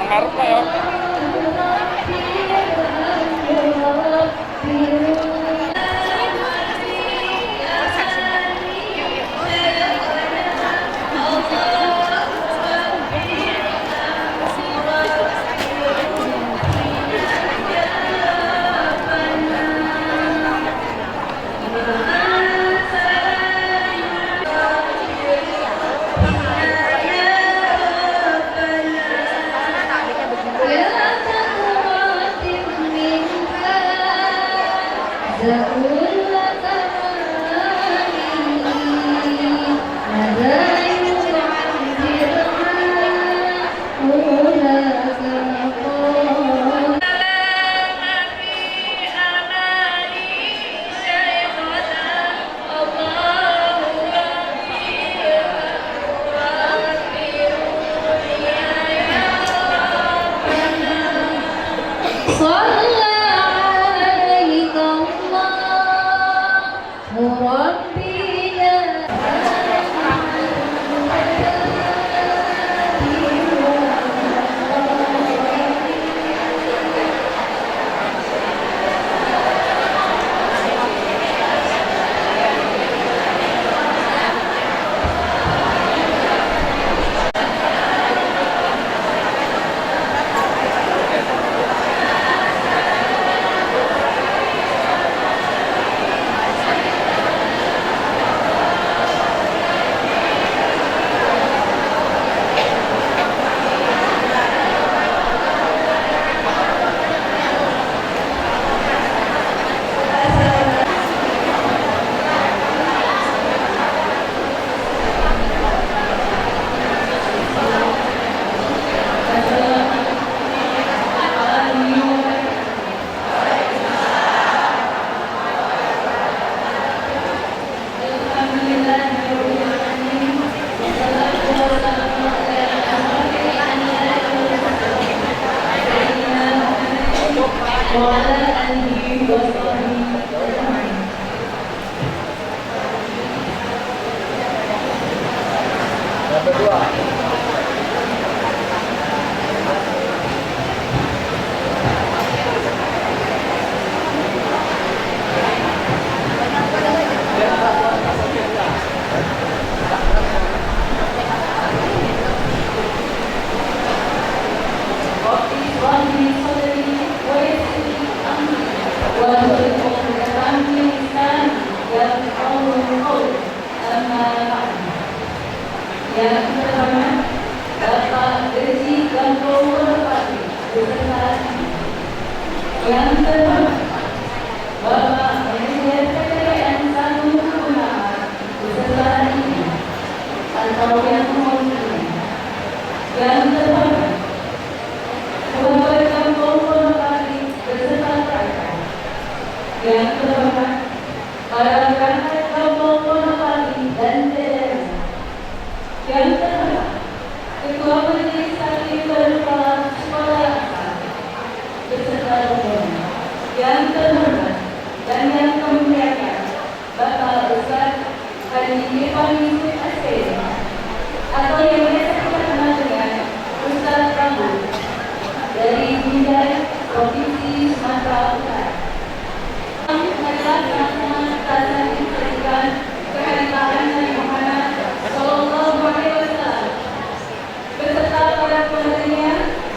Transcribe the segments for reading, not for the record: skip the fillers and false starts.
Ngarep lah ya. Yang terhormat, Ketua Kompol Kali beserta rakyat. Yang terhormat, para perangkat Kompol Kali dan jajaran. Yang terhormat, Ketua Majelis Taklim dan Kepala Sekolah beserta rombongan. Yang terhormat dan yang kami muliakan, Bapak Ustaz Haji Irfan Yusuf Asyari atau yang biasa kita kenal dengan Ustaz Rambu dari Binjai, Provinsi Sumatera Utara. Kami adalah sama-sama rasa diberikan kehadiran Nabi Muhammad Sallallahu Alaihi Wasallam beserta para penerima,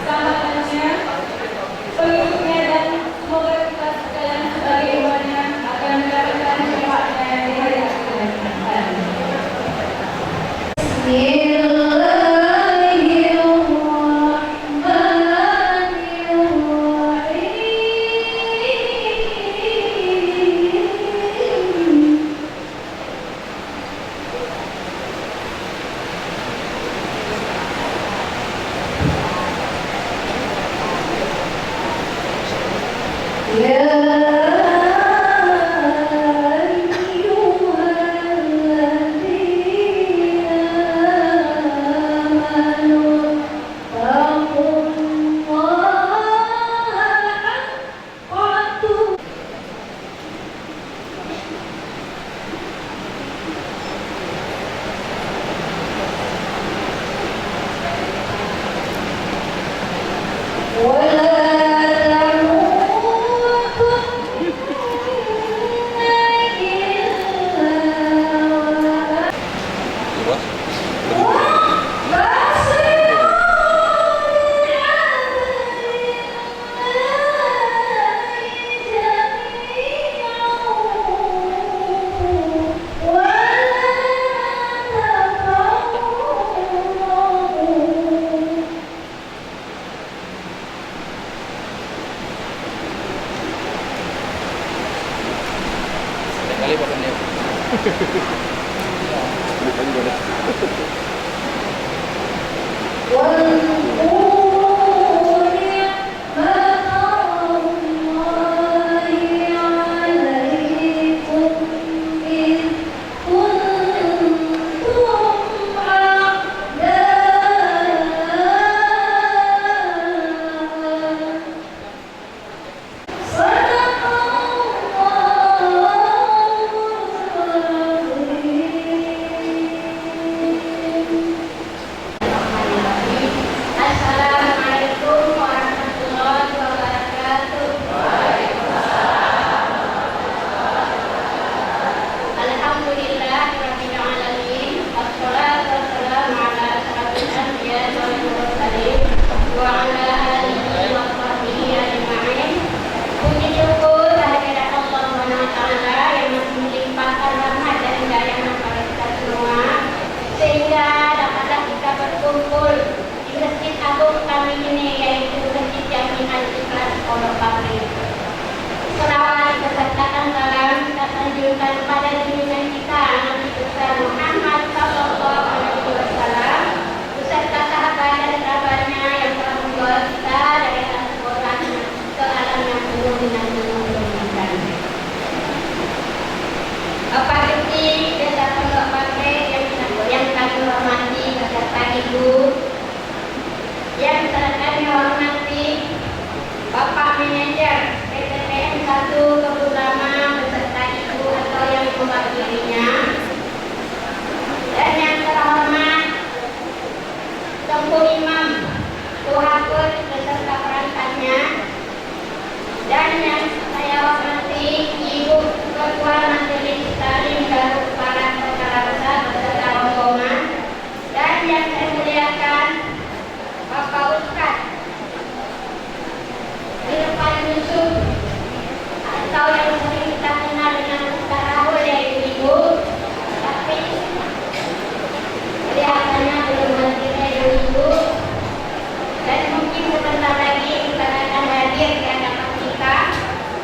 sahabatnya, pengikutnya, dan semoga kita sekalian sebagai umatnya akan mendapatkan syafaatnya di hari akhirat.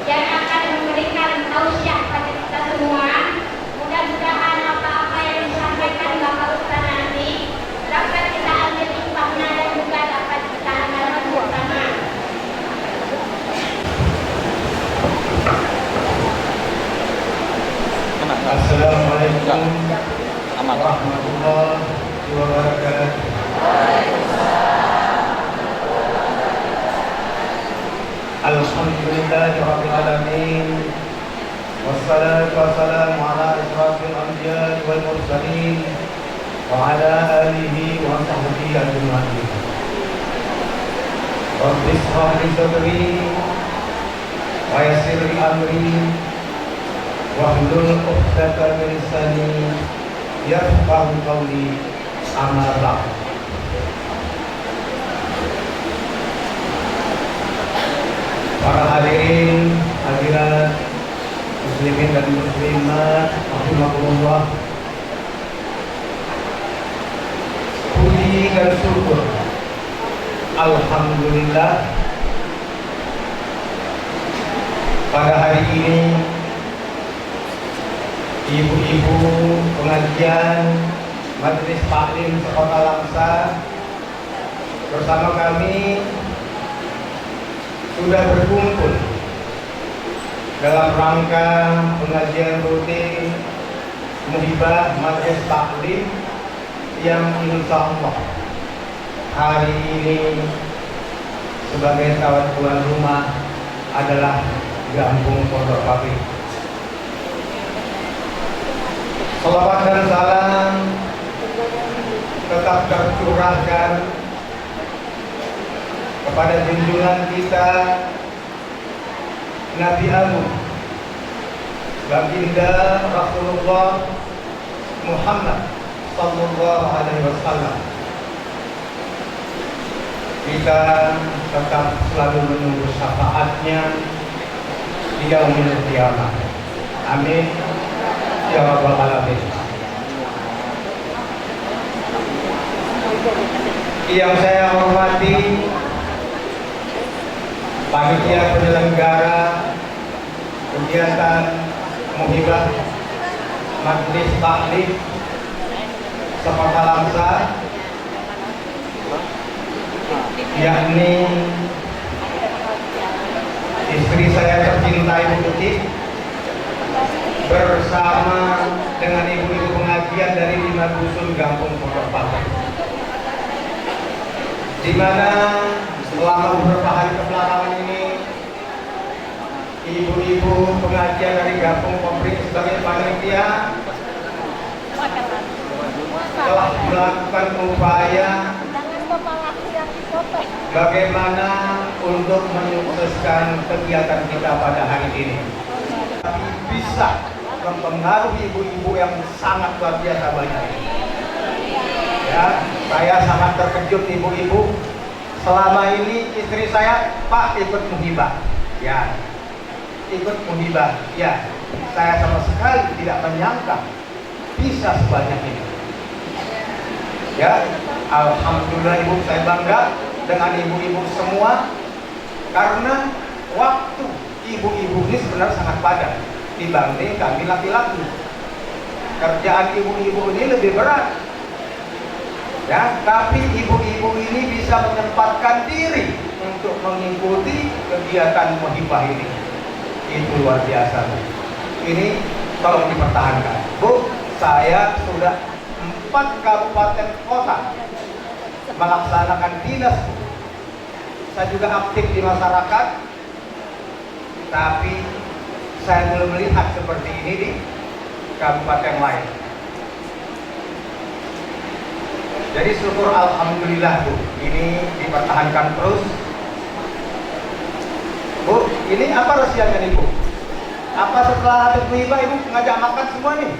Yang akan memberikan tausiah pada kita semua Alhamdulillahirabbil alamin. Wassalatu wassalamu ala asyrafil anbiya'i wal mursalin wa ala alihi wa sahbihi ajma'in. Rabbi shrah li sadri wa yassir li amri wahlul 'uqdatam min lisani yafqahu qawli. Amma ba'd. Para hadirin, hadirat muslimin dan muslimat rahimakumullah. Puji dan syukur alhamdulillah pada hari ini ibu-ibu pengajian Majelis Taklim Sekota Langsa bersama kami sudah berkumpul dalam rangka pengajian rutin Muhibah Majelis Taklim yang insya Allah hari ini sebagai tuan rumah adalah Gampung Pondok Pabrik. Salawat dan salam tetap tercurahkan kepada junjungan kita Nabi Agung Baginda Rasulullah Muhammad sallallahu alaihi wasallam. Kita tetap selalu menunggu syafaatnya di yaumil qiyamah. Amin ya rabbal alamin. Yang saya hormati panitia penyelenggara kegiatan Muhibah Majelis Taklim Sekota Langsa, yakni istri saya tercinta Ibu Tuti bersama dengan ibu-ibu pengajian dari 5 dusun Gampung Pondok Pabrik, di mana selama beberapa hari kebelakangan ini ibu-ibu pengajian dari Gampung Pabrik sebagai panitia telah melakukan upaya bagaimana untuk menyukseskan kegiatan kita pada hari ini. Tapi bisa mempengaruhi ibu-ibu yang sangat luar biasa banyak ini. Ya, saya sangat terkejut ibu-ibu. Selama ini istri saya, Pak, ikut Muhibah. Ya, ikut Muhibah. Ya, saya sama sekali tidak menyangka bisa sebanyak ini. Ya, alhamdulillah ibu, saya bangga dengan ibu-ibu semua karena waktu ibu-ibu ini sebenarnya sangat padat dibanding kami laki-laki. Kerjaan ibu-ibu ini lebih berat. Ya, tapi ibu-ibu ini bisa menyempatkan diri untuk mengikuti kegiatan Muhibah ini. Itu luar biasa. Ini tolong dipertahankan. Bu, saya sudah 4 kabupaten kota melaksanakan dinas. Saya juga aktif di masyarakat, tapi saya belum melihat seperti ini di kabupaten lain. Jadi syukur alhamdulillah Bu, ini dipertahankan terus. Bu, ini apa rahasianya nih Bu? Apa setelah habis Muhibah Ibu ngajak makan semua nih?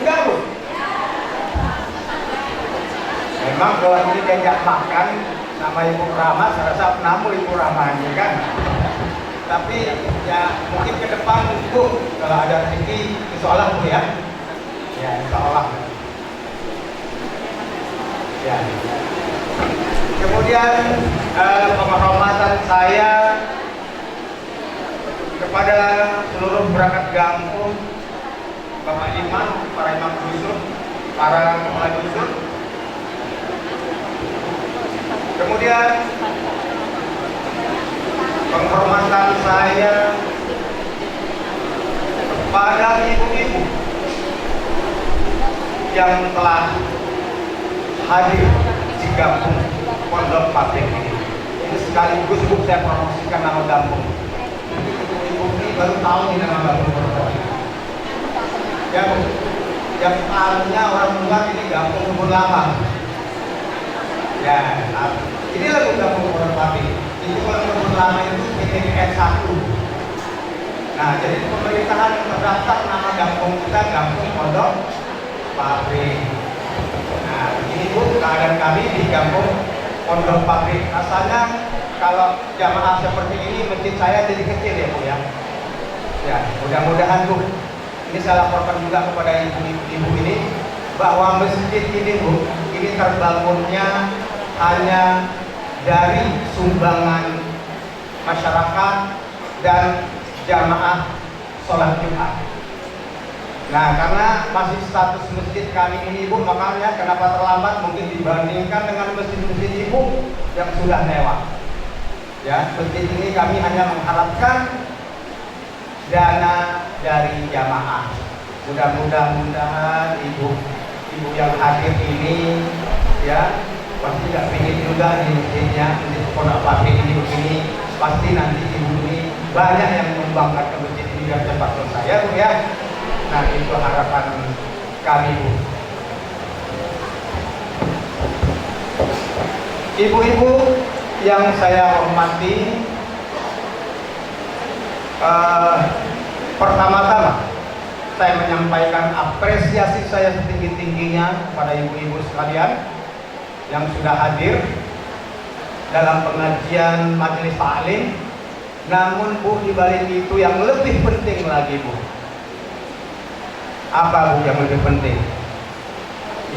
Enggak Bu? Memang kalau ini diajak makan sama Ibu Rahma, saya rasa penamul Ibu Rahma ini kan. Tapi ya mungkin ke depan Bu, kalau ada rezeki insya Allah Bu ya. Ya insya Allah. Ya. Kemudian penghormatan saya kepada seluruh perangkat Gampung, Bapak Imam, para imam dusun, para kepala dusun. Kemudian penghormatan saya kepada ibu-ibu yang telah hadir di Gampung Pondok Pabrik ini. Ini sekaligus Bu saya promosikan nama kampung. Ibu ini baru tahu nih nama kampung Pondok. Ya Bu, yang tahunya orang luar ini kampung Kebun Lama. Ya, nah, inilah kampung Pondok. Itu kalau Kebun Lama itu PTKS 1. Nah, jadi pemerintahan yang terdaftar nama kampung kita Kampung Pondok Pabrik. Nah, ini Bu keadaan kami di Kampung Pondok Pabrik. Asalnya kalau jamaah seperti ini masjid saya jadi kecil ya Bu ya. Ya, mudah-mudahan Bu. Ini saya laporkan juga kepada ibu ini bahwa masjid ini Bu, ini terbangunnya hanya dari sumbangan masyarakat dan jamaah sholat Jumat. Nah, karena masih status masjid kami ini Ibu, makanya kenapa terlambat mungkin dibandingkan dengan masjid-masjid Ibu yang sudah mewah. Ya, masjid ini kami hanya mengharapkan dana dari jamaah. Mudah-mudahan ibu yang hadir ini ya pasti tidak ingin juga di masjidnya, masjid Pondok Pabrik ini begini. Pasti nanti ibu ini banyak yang menyumbangkan ke masjid ini biar cepat selesai ya Bu ya. Nah, itu harapan kami Bu. Ibu-ibu yang saya hormati, pertama-tama saya menyampaikan apresiasi saya setinggi-tingginya kepada ibu-ibu sekalian yang sudah hadir dalam pengajian majelis taklim. Namun Bu, di balik itu yang lebih penting lagi Bu, apa Bu yang lebih penting?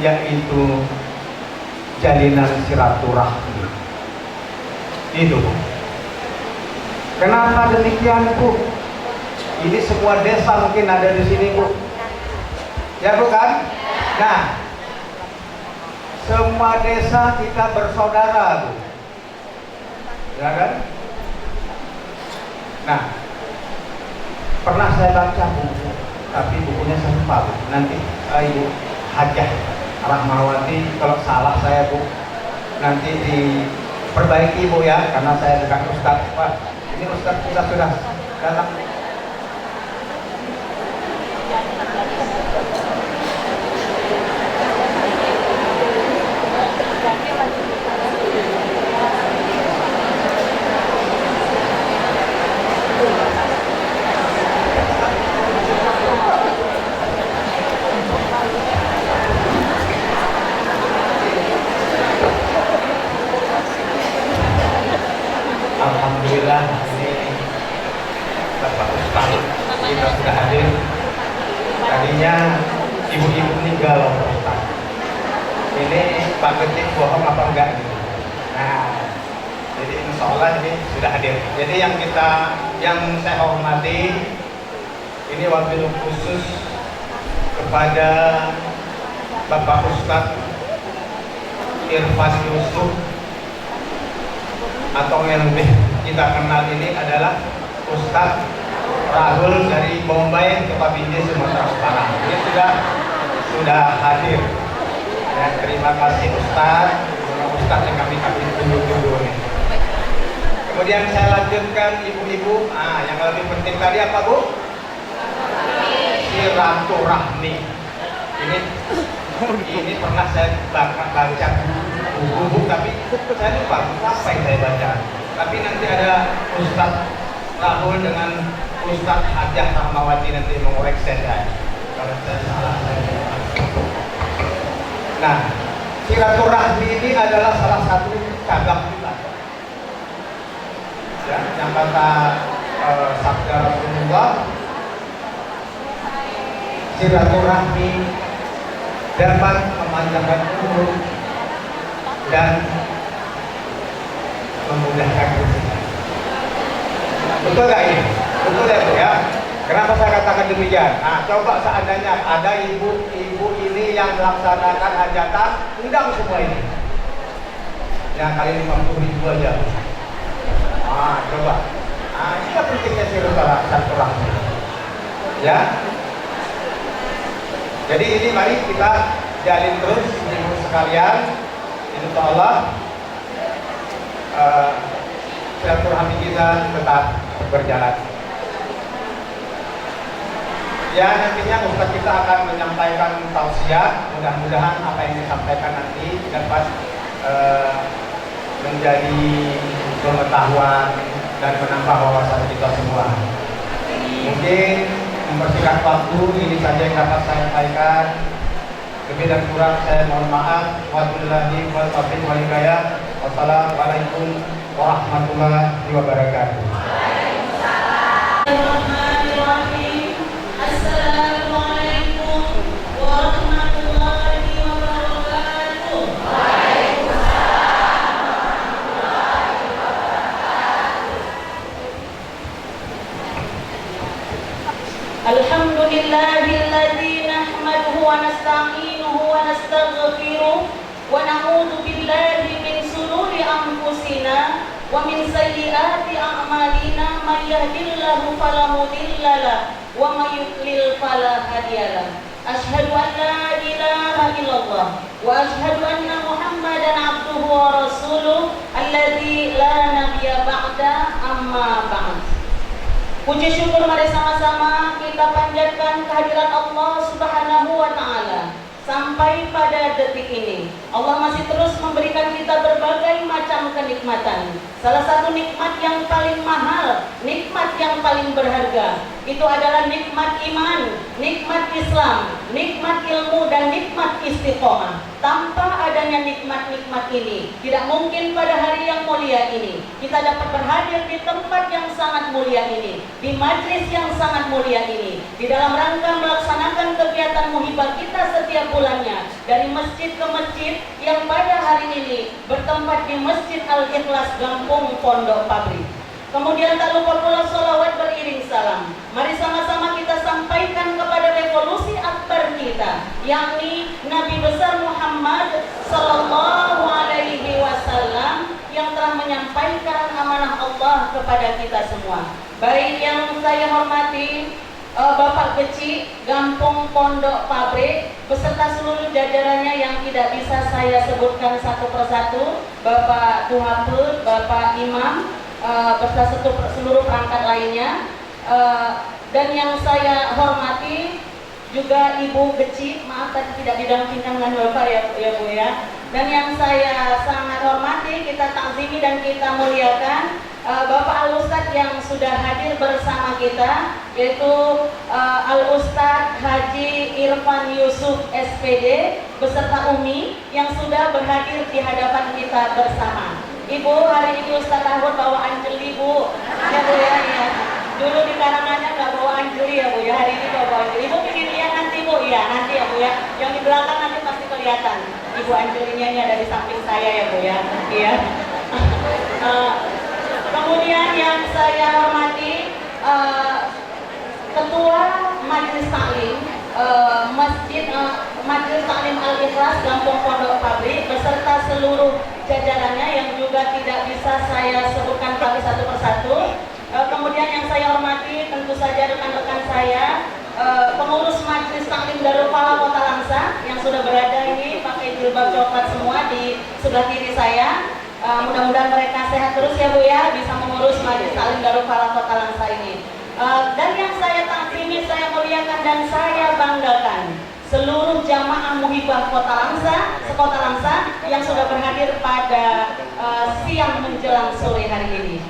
Yaitu jalinan silaturahmi. Itu Bu. Kenapa demikian Bu? Ini semua desa mungkin ada di sini Bu. Ya bukan? Nah, semua desa kita bersaudara Bu. Ya kan? Nah, pernah saya baca buku, tapi bukunya saya lupa Bu. Nanti Ibu Hajah Rahmawati kalau salah saya Bu, nanti diperbaiki Bu ya, karena saya bukan Ustadz. Wah, ini Ustadz kita sudah datang. Alhamdulillah ini Bapak Ustaz kita sudah hadir. Tadinya ibu-ibu ini galau Ustaz. Ini Pak Ketik bohong apa enggak gitu. Nah, jadi insya Allah ini sudah hadir. Jadi yang saya hormati ini wabil khusus kepada Bapak Ustaz Irfan Yusuf, atau yang lebih kita kenal ini adalah Ustadz Rahul dari Bombay ke Pabinje Sumatera Utara. Ini sudah hadir. Ya, terima kasih Ustadz yang kami tunggu-tunggu nih. Kemudian saya lanjutkan ibu-ibu. Yang lebih penting tadi apa Bu? Silaturahmi. Ini pernah saya baca buku, tapi saya lupa apa yang saya baca. Tapi nanti ada Ustadz Rahul dengan Ustadz Hajah Rahmawati nanti mengoreksi saya kalau saya salah. Nah, silaturahmi ini adalah salah satu cabang kita. Ya, yang kata sabda Rasulullah, silaturahmi dapat memanjangkan umur dan memudahkan rezeki. Betul nggak ini? Betul ya Bu ya? Kenapa saya katakan demikian? Nah, coba seandainya ada ibu-ibu ini yang melaksanakan hajatan, undang semua ini. Ya, kali 50.000 aja. Coba. Ini pentingnya silaturahmi. Ya. Jadi ini mari kita jalin terus ibu sekalian. Insya Allah silaturahmi kita tetap berjalan. Ya, nantinya Ustaz kita akan menyampaikan tausiah. Mudah-mudahan apa yang disampaikan nanti dapat menjadi pengetahuan dan menambah wawasan kita semua. Mungkin mempersingkat waktu, ini saja yang dapat saya sampaikan. Lebih dan kurang saya mohon maaf. Wabillahi wal taufiq wal hidayah. Wassalamualaikum warahmatullahi wabarakatuh. Assalamualaikum warahmatullahi wabarakatuh. Alhamdulillahilladzi nahmaduhu wa nasta'inuhu wa nastaghfiruh wa na'udzu billahi min shururi anfusina wa min sayyiati a'malina may yahdihillahu fala mudilla lahu wa may yudlil fala hadiya lahu. Asyhadu an la ilaha illallah wa asyhadu anna Muhammadan abduhu wa rasuluh alladzi la nabiyya ba'da amma ba'd. Puji syukur mari sama-sama kita panjatkan kehadiran Allah Subhanahu wa taala. Sampai pada detik ini Allah masih terus memberikan kita berbagai macam kenikmatan. Salah satu nikmat yang paling mahal, nikmat yang paling berharga, itu adalah nikmat iman, nikmat Islam, nikmat ilmu, dan nikmat istiqomah. Tanpa adanya nikmat-nikmat ini, tidak mungkin pada hari yang mulia ini kita dapat berhadir di tempat yang sangat mulia ini, di majlis yang sangat mulia ini, di dalam rangka melaksanakan kegiatan muhibah kita setiap bulannya, dari masjid ke masjid yang pada hari ini bertempat di Masjid Al-Ikhlas Gampung Pondok Pabrik. Kemudian tak lupa pula sholawat beriring salam. Mari sama-sama kita sampaikan kepada revolusi akbar kita, yakni Nabi besar Muhammad Sallallahu Alaihi Wasallam yang telah menyampaikan amanah Allah kepada kita semua. Baik yang saya hormati Bapak Kecil Gampung Pondok Pabrik beserta seluruh jajarannya yang tidak bisa saya sebutkan satu persatu, Bapak Tuhaput, Bapak Imam, beserta seluruh perangkat lainnya, dan yang saya hormati juga Ibu Kecil, maaf tadi tidak didampingkan dengan Bapak ya Bu ya. Dan yang saya sangat hormati, kita takzimi dan kita muliakan Bapak Al-Ustadz yang sudah hadir bersama kita, yaitu Al-Ustadz Haji Irfan Yusuf SPD beserta Umi yang sudah berhadir di hadapan kita bersama. Ibu, hari ini Ustadz Ahmad bawa anjeli Bu, ya Bu ya, ya. Dulu di karangannya nggak bawa anjeli ya Bu ya, hari ini bawa anjeli. Ibu ingin lihat nanti Bu, ya nanti ya Bu ya. Yang di belakang nanti pasti kelihatan. Ibu anjelinya ini ada di samping saya ya Bu ya. Iya. Kemudian yang saya hormati Ketua Majelis Taklim Majelis Taklim Al-Ikhlas Gampung Pondok Pabrik beserta seluruh jajarannya yang juga tidak bisa saya sebutkan satu persatu. Kemudian yang saya hormati tentu saja rekan-rekan saya, pengurus Majelis Taklim Darul Falah Kota Langsa yang sudah berada ini pakai jilbab coklat semua di sebelah kiri saya. Mudah-mudahan mereka sehat terus ya Bu ya, bisa mengurus Majelis Taklim Darul Falah Kota Langsa ini. Dan yang saya takzimi, saya muliakan dan saya banggakan seluruh jamaah muhibah Kota Langsa, sekota Langsa yang sudah berhadir pada siang menjelang sore hari ini.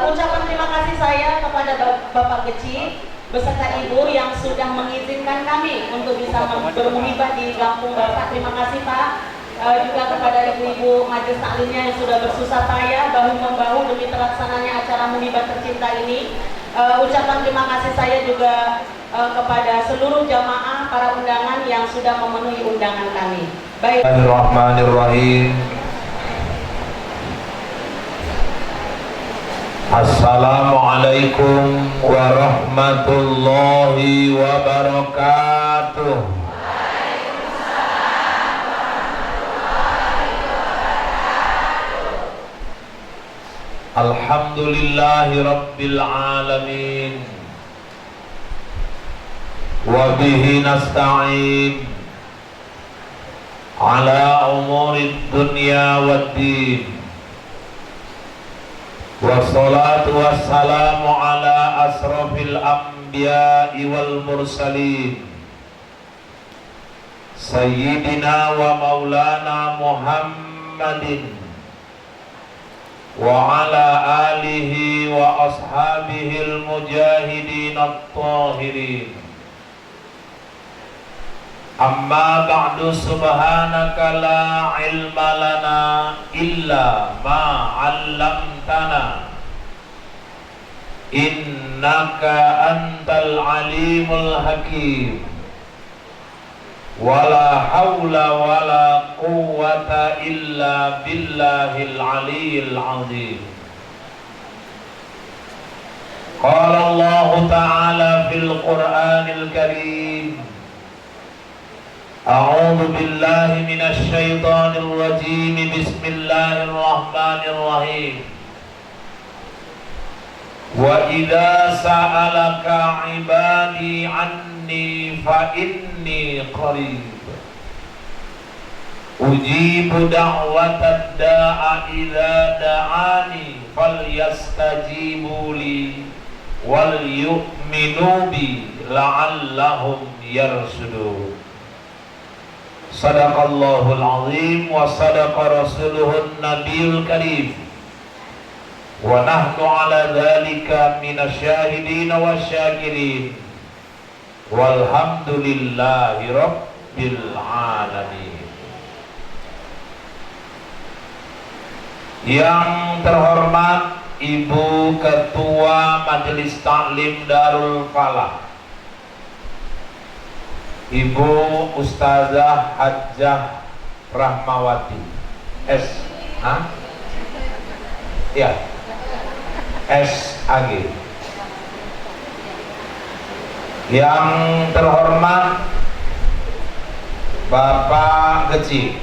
Ucapan terima kasih saya kepada Bapak Kecil beserta Ibu yang sudah mengizinkan kami untuk bisa bermuhibah di kampung Bapak. Terima kasih Pak. Juga kepada ibu-ibu majelis taklimnya yang sudah bersusah payah bahu-membahu demi terlaksananya acara muhibah tercinta ini. Ucapan terima kasih saya juga kepada seluruh jamaah para undangan yang sudah memenuhi undangan kami. Baik. Bismillahirrahmanirrahim. Assalamualaikum warahmatullahi wabarakatuh. Alhamdulillahi Rabbil Alamin. Wabihi nasta'in ala umurid dunya wad din. Wassalatu wassalamu ala asrafil anbiya'i wal mursalin Sayyidina wa maulana Muhammadin wa ala alihi wa ashabihil mujahidin at-tahirin. Amma ba'du, subhanaka la ilma lana illa ma 'allamtana innaka antal alimul hakim. Wala hawla wala quwwata illa billahil aliyyil azim. Qala Allah ta'ala fil Qur'anil Karim, A'udzu billahi minasy syaithanir rajim. Bismillahirrahmanirrahim. Wa idza sa'alaka 'ibadi 'anni fa inni qarib. Ujibu da'watad da'a idza da'ani falyastajibu li wal yu'minu bi la'allahum yarshudun. Sadaqallahul azim wa sadaqa rasuluhun nabiyul karim wa nahnu ala dhalika minasyahidin wa syakirin walhamdulillahi rabbil alamin. Yang terhormat Ibu Ketua Majelis Taklim Darul Falah, Ibu Ustazah Hajjah Rahmawati SAG. Yang terhormat Bapak Geci,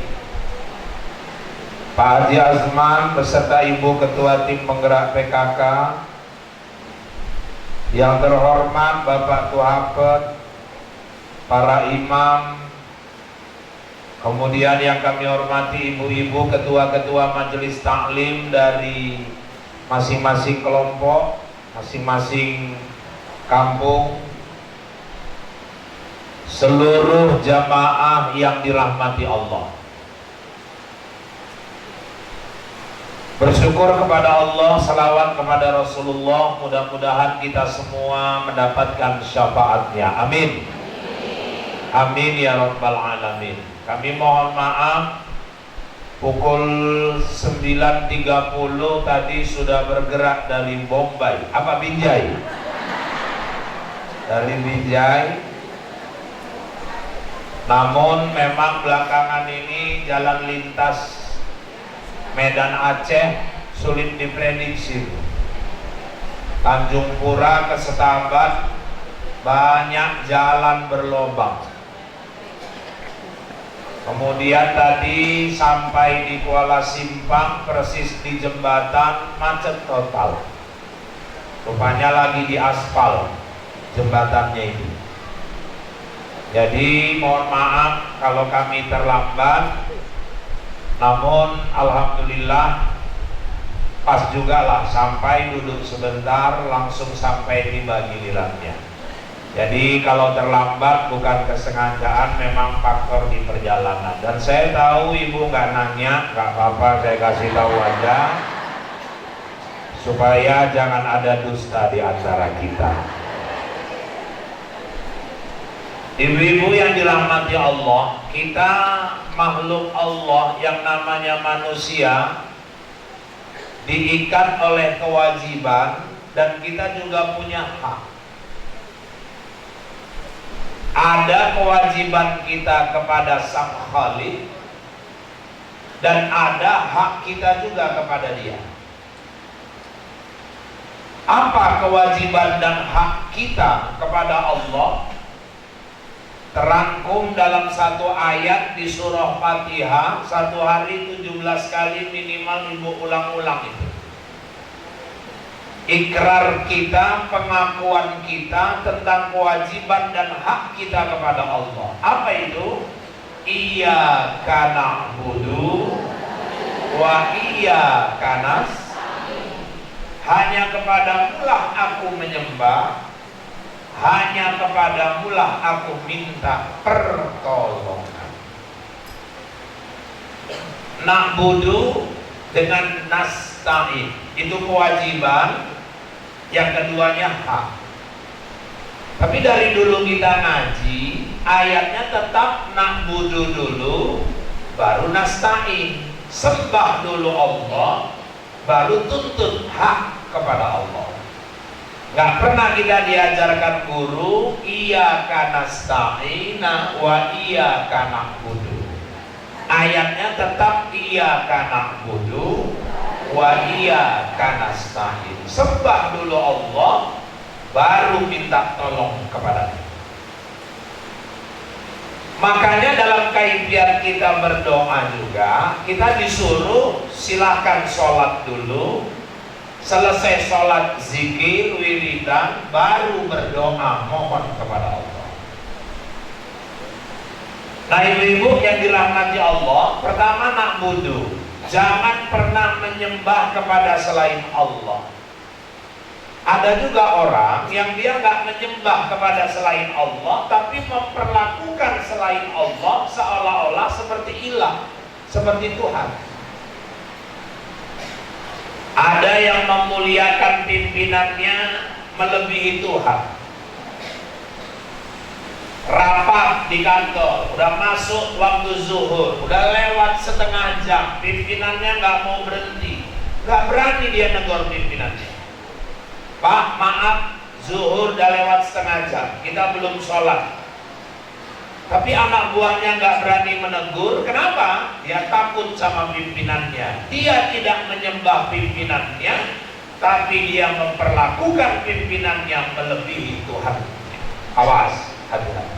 Pak Haji Azman beserta Ibu Ketua Tim Penggerak PKK. Yang terhormat Bapak Tuapet, para imam, kemudian yang kami hormati ibu-ibu ketua-ketua majelis taklim dari masing-masing kelompok, masing-masing kampung, seluruh jamaah yang dirahmati Allah. Bersyukur kepada Allah, salawat kepada Rasulullah, mudah-mudahan kita semua mendapatkan syafaatnya. Amin. Amin ya rabbal alamin. Kami mohon maaf, pukul 9.30 tadi sudah bergerak dari Bombay, Binjai. Dari Binjai. Namun memang belakangan ini jalan lintas Medan Aceh sulit diprediksi. Tanjung Pura ke Setabat banyak jalan berlobang. Kemudian tadi sampai di Kuala Simpang, persis di jembatan, macet total. Rupanya lagi di aspal jembatannya itu. Jadi mohon maaf kalau kami terlambat. Namun alhamdulillah pas juga lah, sampai duduk sebentar langsung sampai tiba gilirannya. Jadi kalau terlambat bukan kesengajaan, memang faktor di perjalanan. Dan saya tahu ibu nggak nanya, nggak apa-apa, saya kasih tahu aja supaya jangan ada dusta di antara kita. Ibu-ibu yang dirahmati Allah, kita makhluk Allah yang namanya manusia diikat oleh kewajiban dan kita juga punya hak. Ada kewajiban kita kepada Sang Khalik dan ada hak kita juga kepada Dia. Apa kewajiban dan hak kita kepada Allah? Terangkum dalam satu ayat di surah Fatihah, satu hari 17 kali minimal ibu ulang-ulang itu. Ikrar kita, pengakuan kita tentang kewajiban dan hak kita kepada Allah. Apa itu? Iyyaka na'budu wa iyyaka nasta'in. hanya kepadamulah aku menyembah, hanya kepadamulah aku minta pertolongan. Na'budu dengan nasta'in itu kewajiban, yang keduanya hak. Tapi dari dulu kita ngaji, ayatnya tetap na'budu dulu, baru nasta'in. Sembah dulu Allah, baru tuntut hak kepada Allah. Gak pernah kita diajarkan guru iyyaka nasta'ina wa iyyaka na'budu. Ayatnya tetap iyyaka na'budu wa iyyaka nasta'in. Sembah dulu Allah, baru minta tolong kepadanya. Makanya dalam kaifiat kita berdoa juga, kita disuruh silahkan sholat dulu, selesai sholat zikir, wiridan, baru berdoa mohon kepada Allah. Nah ibu-ibu yang dirahmati Allah, pertama na'budu, jangan pernah menyembah kepada selain Allah. Ada juga orang yang dia nggak menyembah kepada selain Allah, tapi memperlakukan selain Allah seolah-olah seperti ilah, seperti Tuhan. Ada yang memuliakan pimpinannya melebihi Tuhan. Rapat di kantor, udah masuk waktu zuhur, udah lewat setengah jam, pimpinannya nggak mau berhenti, nggak berani dia negor pimpinannya. Pak, maaf, zuhur udah lewat setengah jam, kita belum sholat. Tapi anak buahnya nggak berani menegur. Kenapa? Dia takut sama pimpinannya. Dia tidak menyembah pimpinannya, tapi dia memperlakukan pimpinannya melebihi Tuhan. Awas, hati-hati.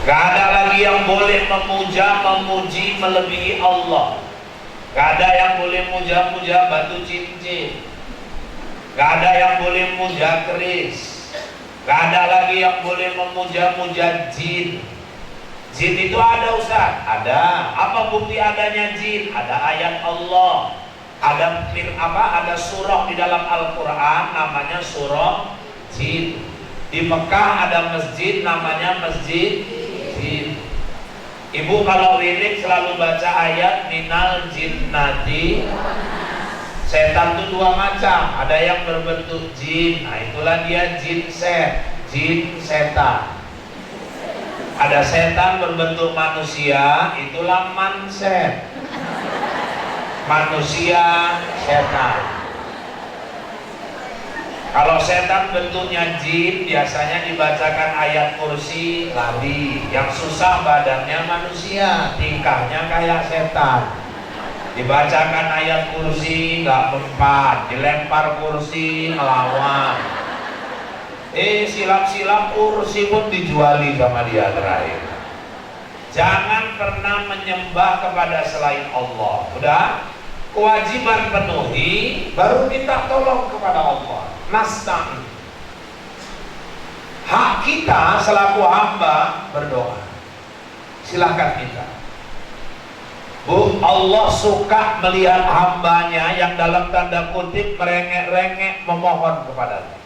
Gak ada lagi yang boleh memuja, memuji melebihi Allah. Gak ada yang boleh muja-muja batu cincin. Gak ada yang boleh muja keris. Gak ada lagi yang boleh memuja-muja jin. Jin itu ada Ustaz? Ada. Apa bukti adanya jin? Ada ayat Allah. Ada surah di dalam Al-Quran namanya surah jin. Di Mekah ada masjid namanya masjid jin. Ibu kalau wirid selalu baca ayat minal jinnati. Setan itu dua macam, ada yang berbentuk jin, nah itulah dia jin setan. Ada setan berbentuk manusia, itulah manset. Manusia setan. Kalau setan bentuknya jin, biasanya dibacakan ayat kursi, lari. Yang susah badannya manusia, tingkahnya kayak setan. Dibacakan ayat kursi, nggak mempan. Dilempar kursi, ngelawan. Silap-silap kursi pun dijuali sama dia terakhir. Jangan pernah menyembah kepada selain Allah. Udah? Kewajiban penuhi, baru minta tolong kepada Allah. Nasta'in. Hak kita selaku hamba berdoa. Silahkan minta. Bu, Allah suka melihat hambanya yang dalam tanda kutip merengek-rengek memohon kepadanya.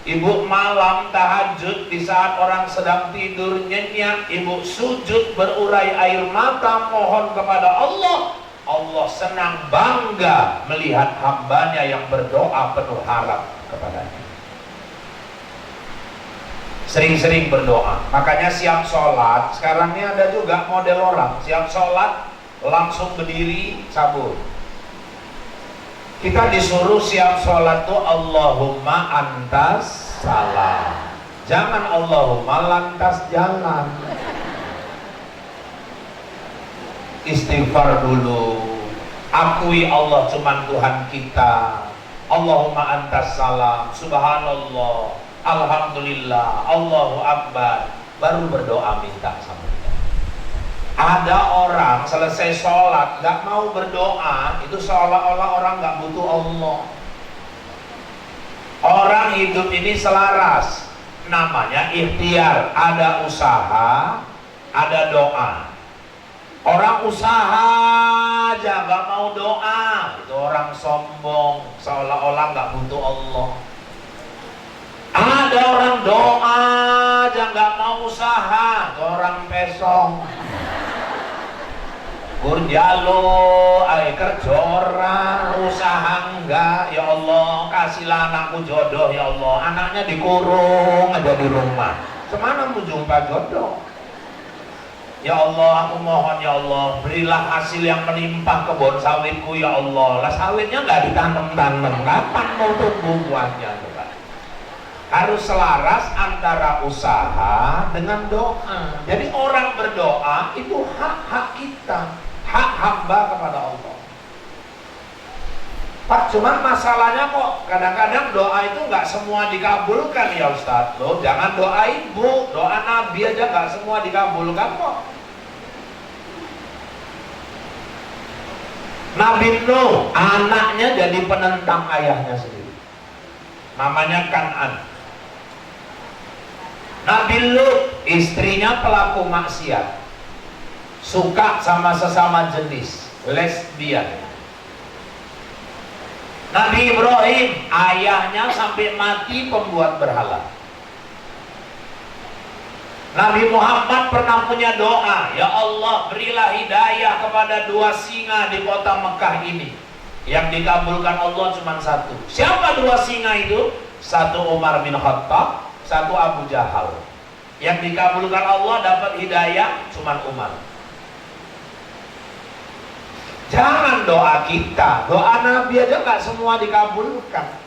Ibu malam tahajud di saat orang sedang tidur nyenyak, ibu sujud berurai air mata mohon kepada Allah. Allah senang bangga melihat hambanya yang berdoa penuh harap kepadanya. Sering-sering berdoa. Makanya siap sholat, sekarang ini ada juga model orang siap sholat langsung berdiri sabur. Kita disuruh siap sholat tuh Allahumma antas salam. Jangan Allahumma lantas jalan. Istighfar dulu, akui Allah cuman Tuhan kita. Allahumma antas salam, subhanallah, alhamdulillah, Allahu akbar, baru berdoa minta sama dia. Ada orang selesai sholat gak mau berdoa, itu seolah-olah orang gak butuh Allah. Orang hidup ini selaras, namanya ikhtiar, ada usaha, ada doa. Orang usaha aja aja nggak mau doa, itu orang sombong, seolah-olah nggak butuh Allah. Ada orang doa aja nggak mau usaha, itu orang pesong. Kurjalo, kerja orang, usaha enggak, ya Allah kasihlah anakku jodoh ya Allah, anaknya dikurung aja di rumah, semana mau jumpa jodoh. Ya Allah, aku mohon ya Allah, berilah hasil yang menimpa kebun sawitku ya Allah. Lah sawitnya nggak ditanam-tanam, kapan mau tumbuh buahnya? Coba. Harus selaras antara usaha dengan doa. Jadi orang berdoa itu hak-hak kita, hak hamba kepada Allah. Pak, cuman masalahnya kok kadang-kadang doa itu nggak semua dikabulkan ya Ustadz. Loh, jangan doa ibu, doa Nabi aja nggak semua dikabulkan kok. Nabi Nuh, anaknya jadi penentang ayahnya sendiri. Namanya Kan'an. Nabi Lut, istrinya pelaku maksiat. Suka sama sesama jenis, lesbian. Nabi Ibrahim, ayahnya sampai mati pembuat berhala. Nabi Muhammad pernah punya doa, ya Allah berilah hidayah kepada dua singa di kota Mekah ini. Yang dikabulkan Allah cuma satu. Siapa dua singa itu? Satu Umar bin Khattab, satu Abu Jahal. Yang dikabulkan Allah dapat hidayah cuma Umar. Jangan doa kita, doa Nabi aja nggak semua dikabulkan.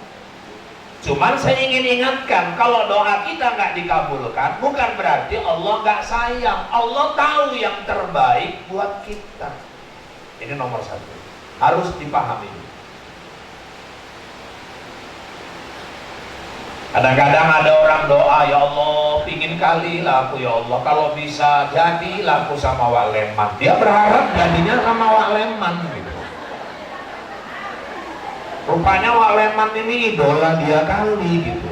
Cuman saya ingin ingatkan, kalau doa kita nggak dikabulkan, bukan berarti Allah nggak sayang. Allah tahu yang terbaik buat kita. Ini nomor satu, harus dipahami. Kadang-kadang ada orang doa, ya Allah, pingin kali lah aku ya Allah, kalau bisa jadilah aku sama Wak Leman. Dia berharap jadinya sama Wak Leman gitu. Rupanya Wak Leman ini idola dia kali gitu.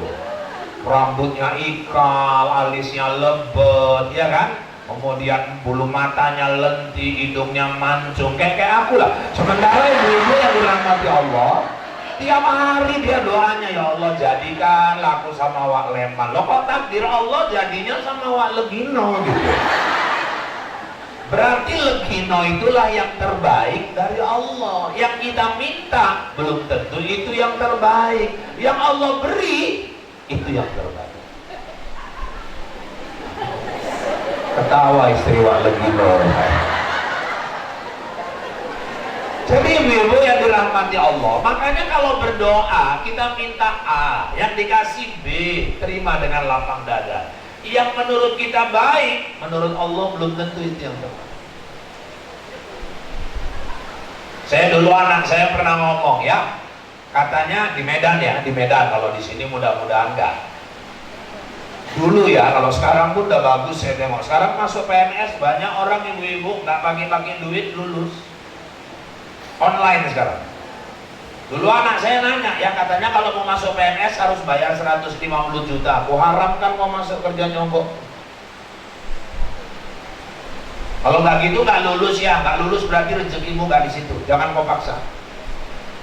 Rambutnya ikal, alisnya lebat, ya kan? Kemudian bulu matanya lentik, hidungnya mancung, kayak aku lah. Sementara ibu-ibu yang dirahmati Allah, tiap hari dia doanya, ya Allah jadikan aku sama Wak Leman. Loh kok takdir Allah jadinya sama Wak Legino gitu. Berarti Legino itulah yang terbaik dari Allah. Yang kita minta belum tentu itu yang terbaik. Yang Allah beri itu yang terbaik. Ketawa istri Wak Legino. Jadi ibu-ibu yang dirahmati Allah, makanya kalau berdoa kita minta A, yang dikasih B, terima dengan lapang dada. Yang menurut kita baik, menurut Allah belum tentu itu yang terbaik. Saya dulu anak saya pernah ngomong ya, katanya di Medan ya, di Medan, kalau di sini mudah-mudahan enggak. Dulu ya, kalau sekarang pun udah bagus saya tengok. Sekarang masuk PNS banyak orang ibu-ibu nggak pakai duit lulus. Online sekarang. Dulu anak saya nanya, ya katanya kalau mau masuk PNS harus bayar 150 juta. Aku haramkan mau masuk kerja nyogok. Kalau nggak gitu nggak lulus ya, nggak lulus berarti rezekimu nggak di situ. Jangan kau paksa.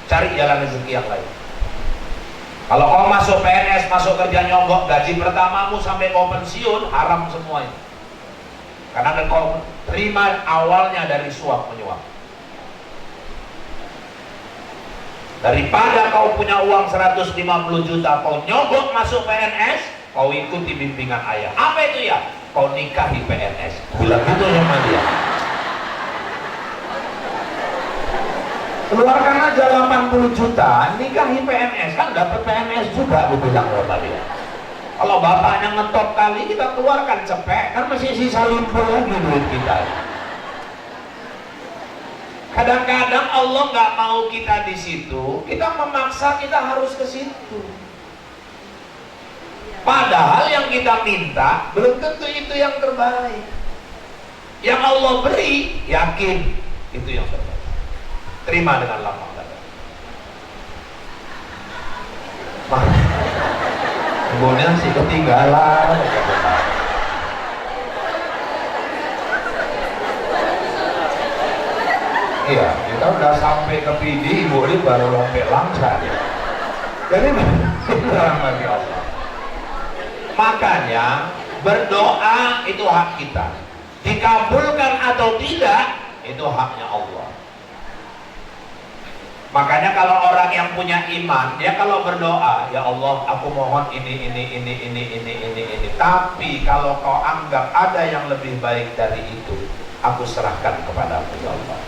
Cari jalan rezeki yang lain. Kalau kau masuk PNS, masuk kerja nyogok, gaji pertamamu sampai kau pensiun haram semua itu. Karena kau terima awalnya dari suap menyuap. Daripada kau punya uang 150 juta, kau nyogok masuk PNS, kau ikuti bimbingan ayah. Apa itu ya? Kau nikahi PNS. Bilang gitu sama dia. Keluarkan aja 80 juta, nikahi PNS, kan dapat PNS juga, aku bilang sama dia. Kalau bapaknya ngetop kali, kita keluarkan cepet, kan masih sisa limpur lagi duit kita. Kadang-kadang Allah nggak mau kita di situ, kita memaksa kita harus ke situ. Padahal yang kita minta belum tentu itu yang terbaik. Yang Allah beri, yakin itu yang terbaik. Terima dengan lapang dada. Ibunya sih ketinggalan. Iya, kita udah sampai ke PD, ibu ini baru lompat langgar. Jadi beneran bagi Allah. Makanya berdoa itu hak kita. Dikabulkan atau tidak itu haknya Allah. Makanya kalau orang yang punya iman, dia kalau berdoa, ya Allah, aku mohon ini. Tapi kalau kau anggap ada yang lebih baik dari itu, aku serahkan kepadamu, ya Allah.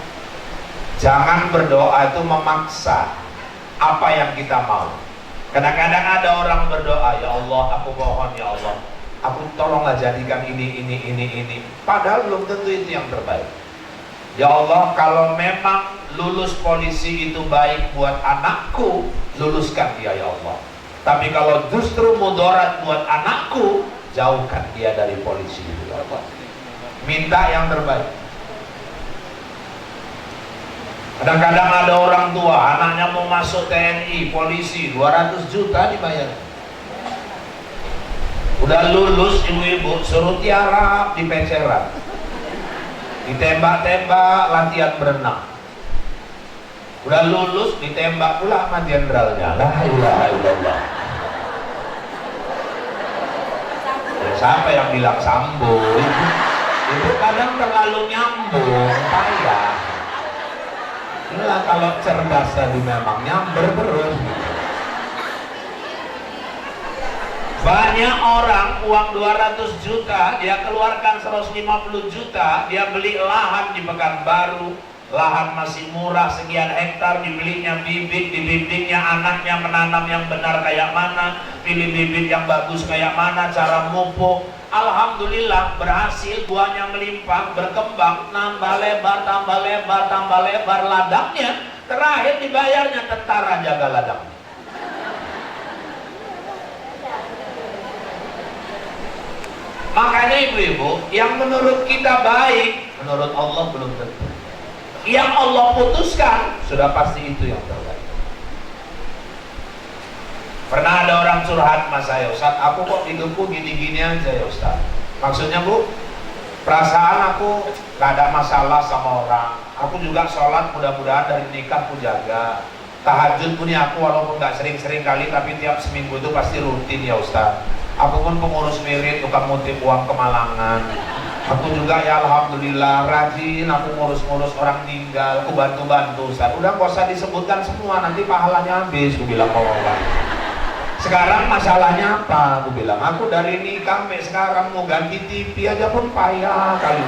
Jangan berdoa itu memaksa apa yang kita mau. Kadang-kadang ada orang berdoa, ya Allah, aku mohon, ya Allah, aku tolonglah jadikan ini. Padahal belum tentu itu yang terbaik. Ya Allah, kalau memang lulus polisi itu baik buat anakku, luluskan dia, ya Allah. Tapi kalau justru mudarat buat anakku, jauhkan dia dari polisi itu, ya Allah. Minta yang terbaik. Kadang-kadang ada orang tua, anaknya mau masuk TNI, polisi, 200 juta dibayar. Udah lulus ibu-ibu, suruh tiarap di peceran, ditembak-tembak, latihan berenang. Udah lulus, ditembak pula sama jenderalnya. La ilaha illallah. Ya, siapa yang bilang sambung? Itu kadang terlalu nyambung, payah. Inilah kalau cerdas tadi memang nyamber terus. Banyak orang uang 200 juta dia keluarkan 150 juta, dia beli lahan di Pekanbaru, lahan masih murah sekian hektar, dibelinya bibit, dibimbingnya anaknya menanam yang benar kayak mana, pilih bibit yang bagus kayak mana, cara mupuk. Alhamdulillah berhasil, buahnya melimpah, berkembang, nambah lebar ladangnya. Terakhir dibayarnya tentara jaga ladangnya. Makanya ibu-ibu, yang menurut kita baik, menurut Allah belum tentu. Yang Allah putuskan, sudah pasti itu yang terbaik. Pernah ada orang curhat sama saya, Ustaz, aku kok hidupku gini-gini aja ya Ustaz. Maksudnya Bu, perasaan aku gak ada masalah sama orang. Aku juga sholat, mudah-mudahan dari nikah aku jaga. Tahajud pun ya aku walaupun gak sering-sering kali, tapi tiap seminggu itu pasti rutin ya Ustaz. Aku pun pengurus wirid, tukang ngutip uang kemalangan. Aku juga ya alhamdulillah rajin, aku ngurus-ngurus orang meninggal, aku bantu-bantu Ustaz. Udah gak usah disebutkan semua, nanti pahalanya habis, aku bilang Allah. Sekarang masalahnya apa? Aku bilang, aku dari nikah sampai sekarang mau ganti TV aja pun payah kali.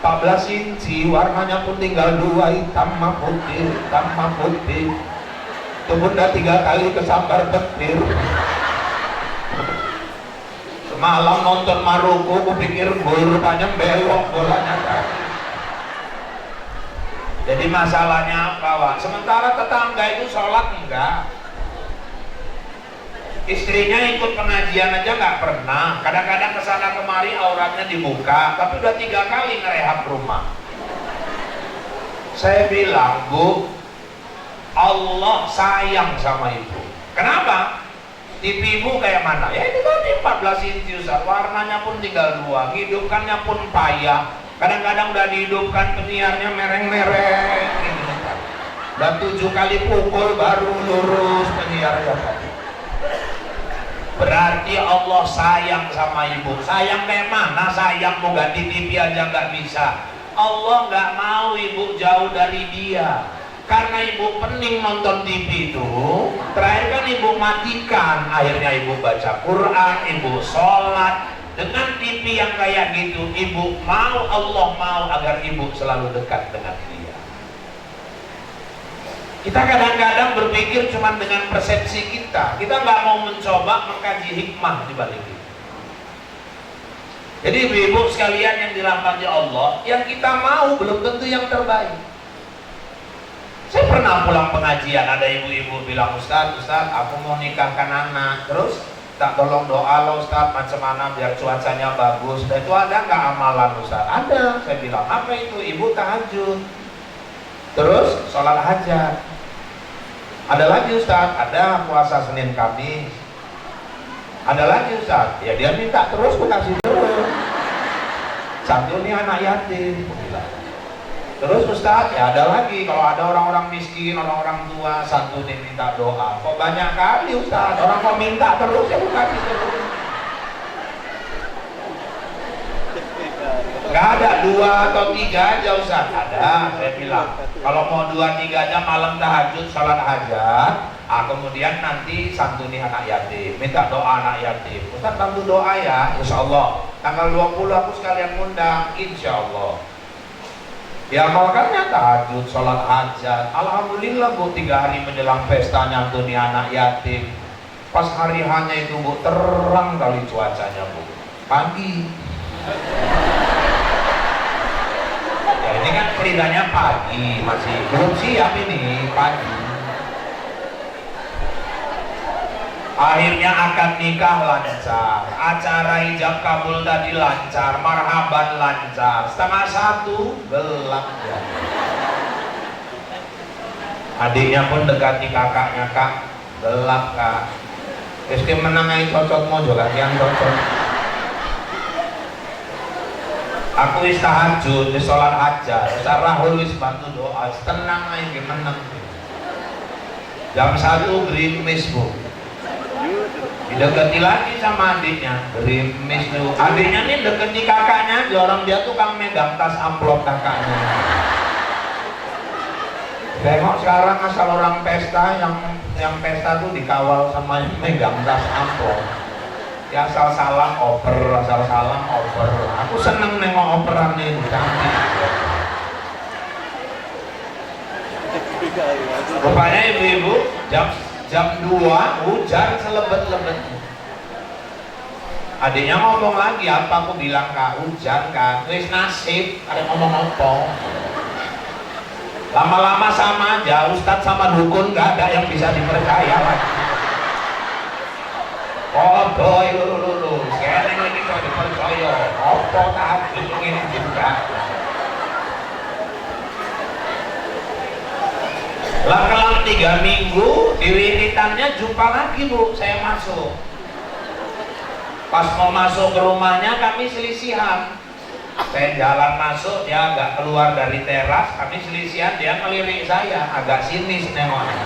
14 inci, warnanya pun tinggal 2, hitam sama putih, hitam sama putih. Itu pun udah 3 kali kesambar petir. Semalam nonton Maruko, aku pikir gol, rupanya belok bolanya tadi. Jadi masalahnya apa, Wak? Sementara tetangga itu sholat enggak. Istrinya ikut pengajian aja nggak pernah. Kadang-kadang kesana kemari auratnya dibuka, tapi udah 3 kali ngerehab rumah. Saya bilang, Bu, Allah sayang sama ibu. Kenapa? TV ibu kayak mana? Ya itu tadi 14 inci Ustaz, warnanya pun tinggal 2, hidupkannya pun payah. Kadang-kadang udah dihidupkan penyiarnya mereng-mereng. Udah 7 kali pukul baru lurus penyiarnya tadi. Berarti Allah sayang sama ibu. Sayang kayak mana? Sayang mau ganti TV aja nggak bisa. Allah nggak mau ibu jauh dari dia. Karena ibu pening nonton TV itu, terakhir kan ibu matikan. Akhirnya ibu baca Quran, ibu sholat. Dengan TV yang kayak gitu, ibu mau, Allah mau agar ibu selalu dekat dengan dia. Kita kadang-kadang berpikir cuma dengan persepsi kita. Kita nggak mau mencoba mengkaji hikmah di balik itu. Jadi ibu-ibu sekalian yang dirahmati Allah, yang kita mau belum tentu yang terbaik. Saya pernah pulang pengajian, ada ibu-ibu bilang, Ustaz, aku mau nikahkan anak. Terus, tak tolong doa lo Ustaz, macam mana biar cuacanya bagus. Dan itu ada nggak amalan Ustaz? Ada. Saya bilang, apa itu? Ibu tahajud. Terus, sholat hajat. Ada lagi Ustaz, ada puasa Senin Kamis. Ada lagi Ustaz, ya dia minta terus, aku kasih terus. Satu ini anak yatim. Terus Ustadz, ya ada lagi, kalau ada orang-orang miskin, orang-orang tua, santunin minta doa. Kok banyak kali Ustadz, orang kok minta terus, ya bukan terus. Gak ada 2 atau 3 aja Ustadz. Ada, saya bilang. Kalau mau 2, 3 aja malam tahajud, salat hajat, kemudian nanti santuni anak yatim, minta doa anak yatim. Ustadz bantu doa ya, insya Allah. Tanggal 20 aku sekalian undang, insya Allah. Ya makannya tahajud, sholat hajat. Alhamdulillah Bu, 3 hari menjelang pesta nyantuni anak yatim. Pas hari hanya itu Bu, terang kali cuacanya Bu, pagi. Ya ini kan ceritanya pagi, masih belum siap ini, pagi. Akhirnya akad nikah lancar, acara ijab kabul tadi lancar, marhaban lancar. 12:30 gelap ya. Adiknya pun dekati kakaknya, Kak, gelap Kak. Terus menangai cocok mojo kan, yang cocok. Aku wis tahajud, wis sholat hajat, wis rahul wis bantu doa, tenang aja menang. Jam 1 gerimis Bu. Didekati lagi sama adiknya, gerimis tuh. Adiknya nih deketi kakaknya, orang dia tukang megang tas amplop kakaknya. Tengok sekarang asal orang pesta, yang pesta tuh dikawal sama yang megang tas amplop. Ya asal salam oper, asal salam oper. Aku seneng nengok operan ini, cantik. Rupanya ibu-ibu jam 2 hujan selebet-lebetnya. Adiknya ngomong lagi, apa aku bilang Kak, hujan kan, wis nasib, ada ngomong apa. Lama-lama sama aja, Ustadz sama dukun gak ada yang bisa dipercaya lagi. Oh boy, lu, sekarang lagi kau dipercaya, apa tahajud ini juga. Kelang 3 minggu, di wiritannya jumpa lagi Bu, saya masuk. Pas mau masuk ke rumahnya kami selisihan. Saya jalan masuk, dia agak keluar dari teras, kami selisihan, dia ngelirik saya, agak sinis nengoknya.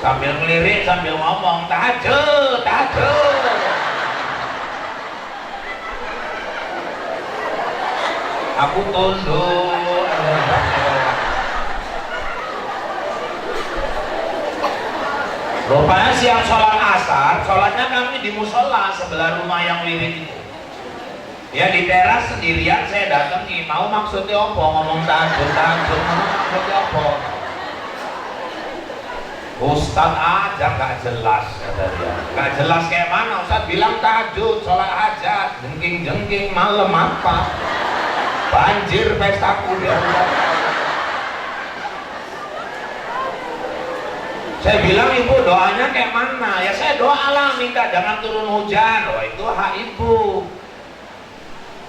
Sambil ngelirik, sambil ngomong, tahajud, tahajud. Aku tunduk. Rupanya siang sholat asar, sholatnya kami di musola sebelah rumah yang wirid itu. Ya di teras sendirian saya datang nih, mau maksudnya apa? Ngomong tahajud, mau maksudnya apa? Ustadz aja gak jelas, kata dia. Gak jelas kayak mana? Ustadz bilang tahajud, sholat hajat, jengking-jengking malam apa? Banjir pestaku dia. Saya bilang, ibu doanya kayak mana? Ya saya doa lah, minta jangan turun hujan. Oh itu hak ibu.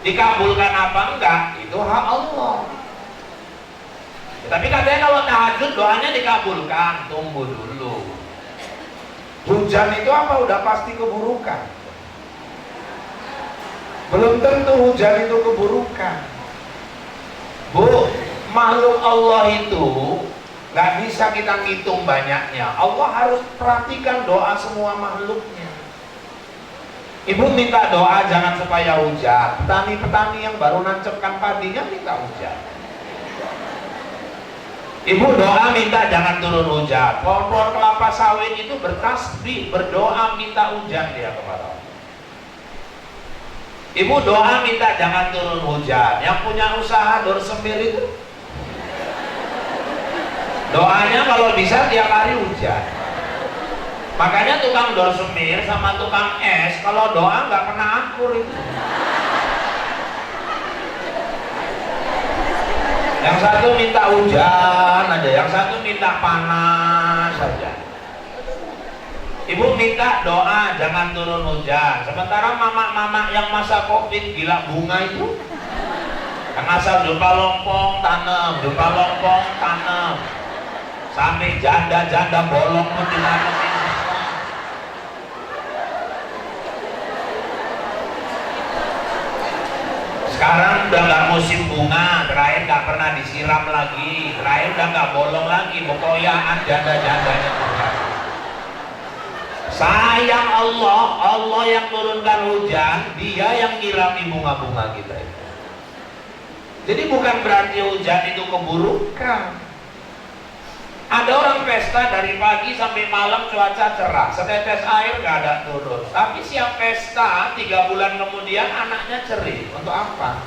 Dikabulkan apa enggak? Itu hak Allah. Ya, tapi katanya kalau tahajud doanya dikabulkan. Tunggu dulu. Hujan itu apa? Udah pasti keburukan. Belum tentu hujan itu keburukan. Bu, makhluk Allah itu gak bisa kita ngitung banyaknya. Allah harus perhatikan doa semua makhluknya. Ibu minta doa jangan supaya hujan. Petani-petani yang baru nancepkan padinya minta hujan. Ibu doa minta jangan turun hujan. Pohon-pohon kelapa sawit itu bertasbih, berdoa minta hujan dia kepada Allah. Ibu doa minta jangan turun hujan. Yang punya usaha dorsemir itu doanya kalau bisa tiap hari hujan. Makanya tukang dorsemir sama tukang es kalau doa nggak pernah akur itu. Yang satu minta hujan aja, yang satu minta panas saja. Ibu minta doa jangan turun hujan. Sementara mama-mama yang masa covid gila bunga itu, yang asal jumpa lompong tanam, jumpa lompong tanam. Sampai janda-janda bolong pun dilakukan. Sekarang udah nggak musim bunga, terakhir nggak pernah disiram lagi, terakhir udah nggak bolong lagi, pokoknya janda-jandanya. Sayang Allah, Allah yang turunkan hujan, Dia yang nyirami bunga-bunga kita itu. Jadi bukan berarti hujan itu keburukan. Ada orang pesta dari pagi sampai malam cuaca cerah, setetes air nggak ada turun. Tapi siap pesta 3 bulan kemudian anaknya cerai. Untuk apa?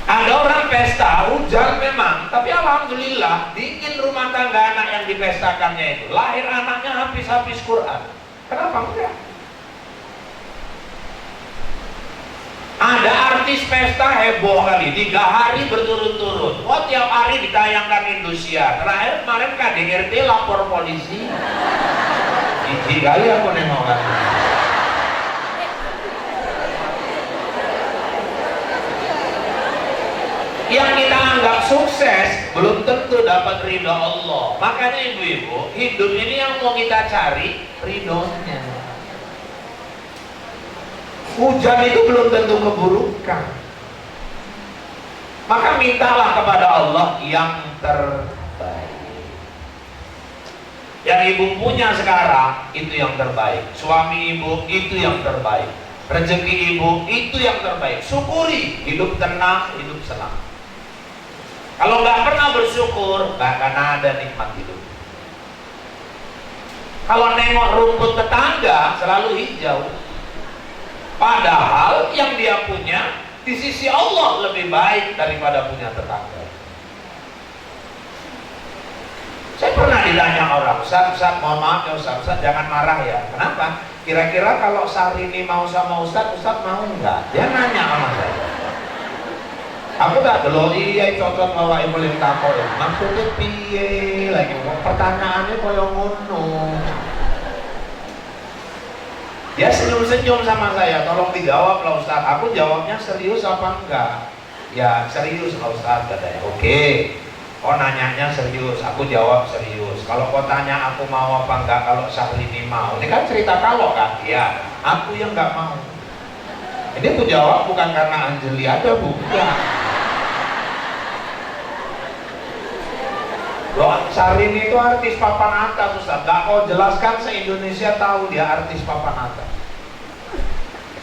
Ada orang pesta hujan memang, tapi alhamdulillah dingin rumah tangga anak yang dipestakannya itu. Lahir anaknya habis-habis Quran. Kenapa enggak? Ada artis pesta heboh kali, 3 hari berturut-turut. Oh, tiap hari ditayangkan Indosiar. Terakhir kemarin KDRT lapor polisi. Gigi kali aku nengok kan. Yang kita anggap sukses belum tentu dapat ridho Allah. Makanya ibu-ibu, hidup ini yang mau kita cari ridhonya. Hujan itu belum tentu keburukan. Maka mintalah kepada Allah yang terbaik. Yang ibu punya sekarang itu yang terbaik. Suami ibu itu yang terbaik. Rezeki ibu itu yang terbaik. Syukuri, hidup tenang, hidup senang. Kalau nggak pernah bersyukur, nggak akan ada nikmat hidup. Kalau nengok rumput tetangga selalu hijau. Padahal yang dia punya di sisi Allah lebih baik daripada punya tetangga. Saya pernah ditanya orang, Ustaz, mohon maaf ya Ustaz, jangan marah ya. Kenapa? Kira-kira kalau Syahrini mau sama Ustaz mau nggak? Dia nanya sama saya. Aku tak dulu iya cocok bawa ibu yang takut. Maksudnya piye lagi? Pertanyaannya koyo ngono. Dia senyum-senyum sama saya, tolong dijawab lah Ustaz. Aku jawabnya serius apa enggak? Ya serius lah Ustaz katanya. Oke. Oh nanyanya serius, aku jawab serius. Kalau kau tanya aku mau apa enggak, kalau Syahrini mau, ini kan cerita kalau kan? Ya, aku yang enggak mau. Ini aku jawab bukan karena Anjeli ada, bukan. Loh, Syahrini itu artis papan atas Ustaz. Gak kau jelaskan se-Indonesia tahu dia artis papan atas.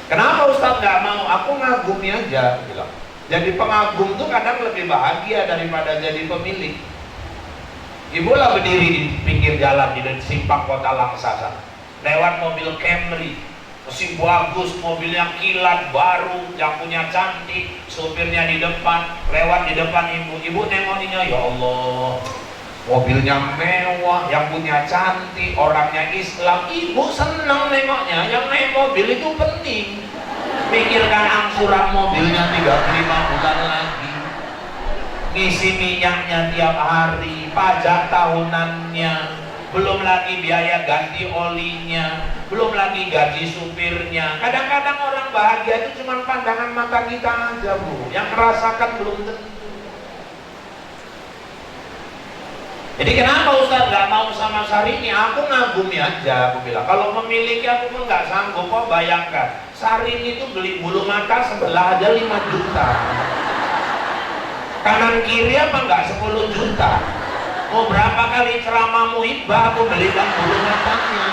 Kenapa Ustaz gak mau? Aku ngagumi aja bilang. Jadi pengagum tuh kadang lebih bahagia daripada jadi pemilik. Ibu lah berdiri di pinggir jalan di simpang Kota Langsasa. Lewat mobil Camry, mesin bagus, mobilnya kilat, baru, yang punya cantik, supirnya di depan, lewat di depan ibu. Ibu nengokinya, ya Allah, mobilnya mewah, yang punya cantik, orangnya Islam. Ibu senang nengoknya, yang naik mobil itu penting. Pikirkan angsuran mobilnya 35 bulan lagi, ngisi minyaknya tiap hari, pajak tahunannya, belum lagi biaya ganti olinya, belum lagi gaji supirnya. Kadang-kadang orang bahagia itu cuma pandangan mata kita aja Bu, yang merasakan belum tentu. Jadi kenapa Ustaz gak mau sama Syahrini? Aku ngagumi aja, aku bilang. Kalau memiliki aku pun gak sanggup. Kok bayangkan, Syahrini itu beli bulu mata sebelah aja 5 juta. Kanan kiri apa enggak 10 juta. Mau berapa kali ceramah muhibah aku belikan bulu matanya.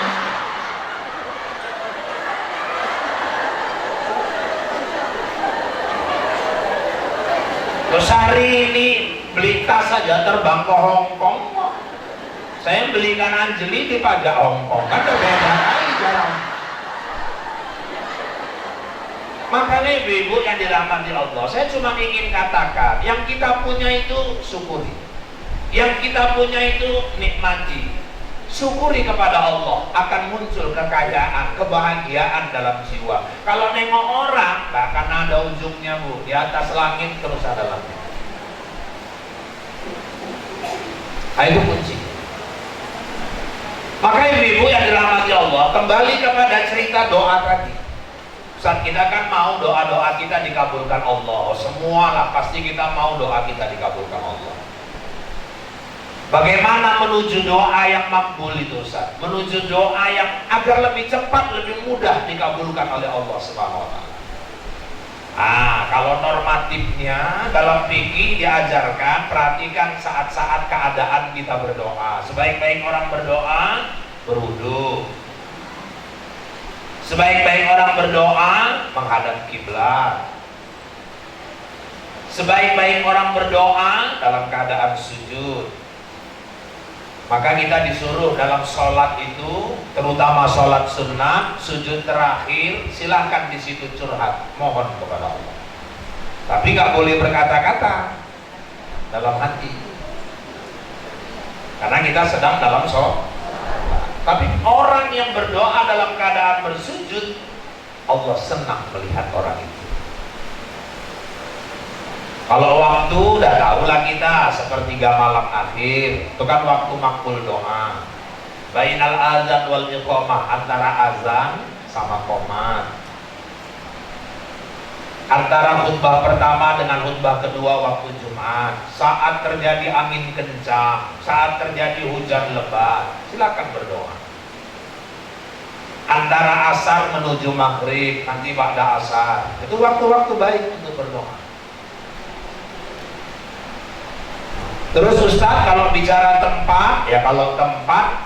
Terus Syahrini beli tas saja terbang ke Hongkong. Saya belikan Anjeli di pajak Hongkong, kan beda kali jarang. Makanya ibu-ibu yang dirahmati Allah, saya cuma ingin katakan, yang kita punya itu syukuri, yang kita punya itu nikmati, syukuri kepada Allah, akan muncul kekayaan, kebahagiaan dalam jiwa. Kalau nengok orang, gak akan ada ujungnya Bu, di atas langit terus ada langit. Itu kunci. Maka ibu-ibu yang dirahmati Allah, kembali kepada cerita doa tadi. Saat kita kan mau doa-doa kita dikabulkan Allah. Semualah pasti kita mau doa kita dikabulkan Allah. Bagaimana menuju doa yang makbul itu Ustaz? Menuju doa yang agar lebih cepat, lebih mudah dikabulkan oleh Allah Subhanahu wa taala. Kalau normatifnya dalam fikih diajarkan, perhatikan saat-saat keadaan kita berdoa. Sebaik-baik orang berdoa, berwudu. Sebaik-baik orang berdoa, menghadap kiblat. Sebaik-baik orang berdoa dalam keadaan sujud. Maka kita disuruh dalam sholat itu, terutama sholat sunnah, sujud terakhir, silahkan di situ curhat, mohon kepada Allah. Tapi nggak boleh berkata-kata dalam hati, karena kita sedang dalam sholat. Tapi orang yang berdoa dalam keadaan bersujud, Allah senang melihat orang itu. Kalau waktu udah tahulah kita, sepertiga malam akhir itu kan waktu makbul doa. Bainal azan wal iqamah, antara azan sama qomat, antara khutbah pertama dengan khutbah kedua waktu Jumat, saat terjadi angin kencang, saat terjadi hujan lebat, silakan berdoa. Antara asar menuju maghrib, nanti ba'da asar, itu waktu-waktu baik untuk berdoa. Terus Ustaz, kalau bicara tempat, ya kalau tempat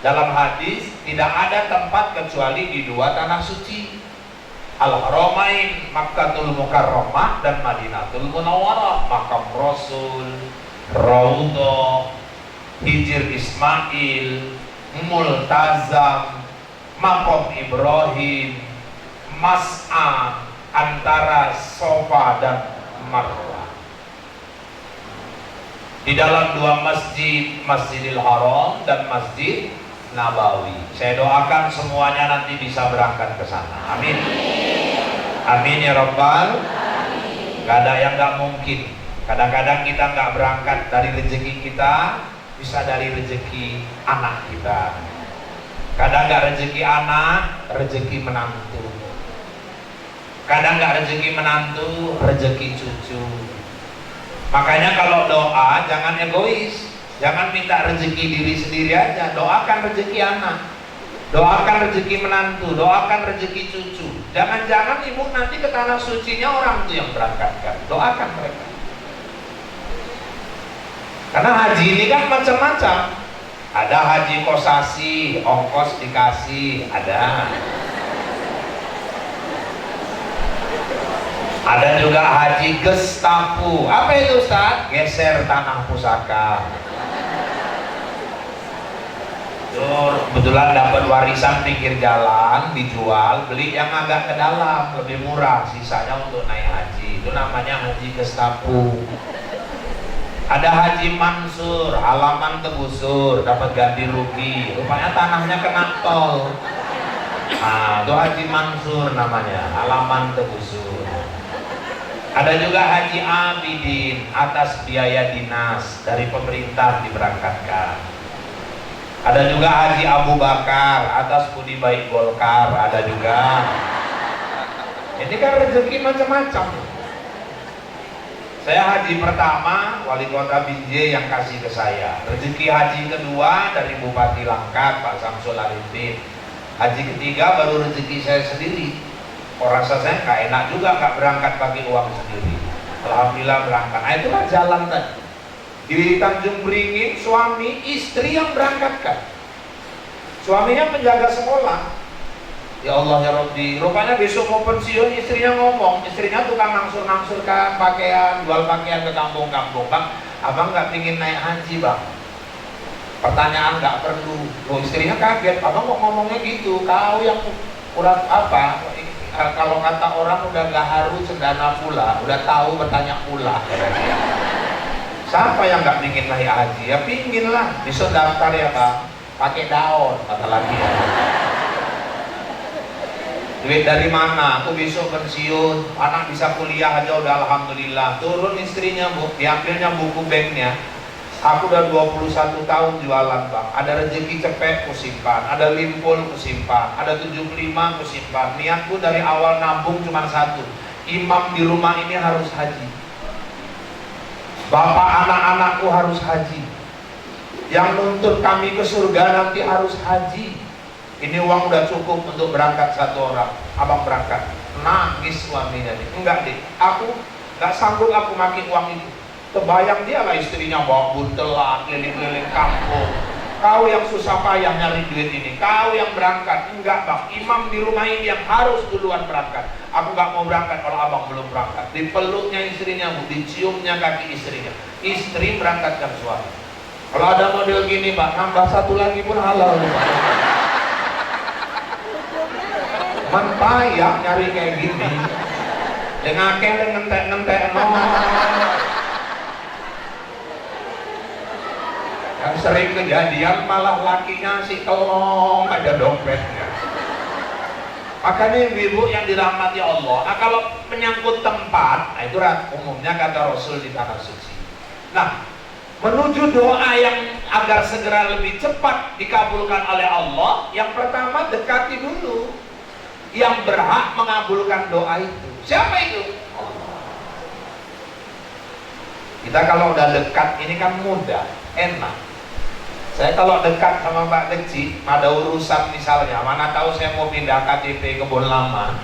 dalam hadis tidak ada tempat kecuali di dua tanah suci, Al-Haramain, Makkatul Mukarramah dan Madinatul Munawwarah, makam Rasul, Raudhah, Hijr Ismail, Multazam, Maqam Ibrahim, Mas'a antara Safa dan Marwah. Di dalam dua masjid, Masjidil Haram dan Masjid Nabawi. Saya doakan semuanya nanti bisa berangkat ke sana. Amin. Amin ya Rabbal. Gak ada yang gak mungkin. Kadang-kadang kita gak berangkat dari rezeki kita, bisa dari rezeki anak kita. Kadang gak rezeki anak, rezeki menantu. Kadang gak rezeki menantu, rezeki cucu. Makanya kalau doa jangan egois, jangan minta rezeki diri sendiri aja, doakan rezeki anak, doakan rezeki menantu, doakan rezeki cucu. Jangan-jangan ibu nanti ke tanah sucinya orang itu yang berangkatkan, doakan mereka. Karena haji ini kan macam-macam, ada haji kosasi, ongkos dikasih, ada juga haji gestapu. Apa itu Ustaz? Geser tanah pusaka. Kebetulan dapat warisan pinggir jalan, dijual, beli yang agak ke dalam, lebih murah, sisanya untuk naik haji. Itu namanya haji gestapu. Ada haji mansur, halaman tegusur, dapat ganti rugi. Rupanya tanahnya kena tol. Itu haji mansur namanya, halaman tegusur. Ada juga haji abidin, atas biaya dinas dari pemerintah diberangkatkan. Ada juga haji Abu Bakar, atas budi baik Golkar, ada juga. Ini kan rezeki macam-macam. Saya haji pertama, wali kota Binjai yang kasih ke saya. Rezeki haji kedua dari Bupati Langkat, Pak Samsul Arifin. Haji ketiga baru rezeki saya sendiri. Rasa saya nggak enak juga nggak berangkat pakai uang sendiri. Alhamdulillah berangkat. Itulah jalan tadi. Di Tanjung Beringin suami istri yang berangkatkan. Suaminya penjaga sekolah. Ya Allah ya Rabbi, rupanya besok mau pensiun istrinya ngomong, istrinya tukang nangsur-nangsurkan pakaian, jual pakaian ke kampung-kampung. Bang, abang nggak pingin naik haji bang? Pertanyaan nggak perlu. Loh, istrinya kaget, abang kok ngomongnya gitu? Kau yang kurang apa? Kalau kata orang udah gak harus cendana pula, udah tahu bertanya pula. Siapa yang gak pingin naik haji? Ya pingin lah, besok daftar ya bang, pakai daun, kata lagi ya. Duit dari mana? Aku besok pensiun, anak bisa kuliah aja udah alhamdulillah. Turun istrinya bu, diambilnya buku banknya. Aku udah 21 tahun jualan bang. Ada rezeki cepet ku simpan, ada limpul ku simpan, ada 75 ku simpan. Niatku dari awal nabung cuma satu, imam di rumah ini harus haji, bapak anak-anakku harus haji. Yang nuntut kami ke surga nanti harus haji. Ini uang udah cukup untuk berangkat satu orang. Abang berangkat. Nangis suaminya nih. Enggak deh, aku nggak sanggup aku makin uang itu. Kebayang dia lah istrinya bawa buntelan keliling-keliling kampung. Kau yang susah payah nyari duit ini, kau yang berangkat. Enggak bang, imam di rumah ini yang harus duluan berangkat. Aku nggak mau berangkat kalau abang belum berangkat. Dipeluknya istrinya, diciumnya kaki istrinya. Istri berangkatkan suami. Kalau ada model gini mbak, nambah satu lagi pun halal nih pak. Man payah nyari kayak gini. Lengake ngentek-ngentek no. Yang sering kejadian malah lakinya si tolong ada dompetnya. Makanya ibu yang dirahmati Allah, nah, kalau menyangkut tempat, nah itu umumnya kata Rasul di tanah suci. Nah, menuju doa yang agar segera lebih cepat dikabulkan oleh Allah, yang pertama dekati dulu yang berhak mengabulkan doa itu. Siapa itu? Allah. Kita kalau udah dekat ini kan mudah, enak. Saya kalau dekat sama Mbak Deci, ada urusan misalnya, mana tahu saya mau pindah KTP Kebun Lama,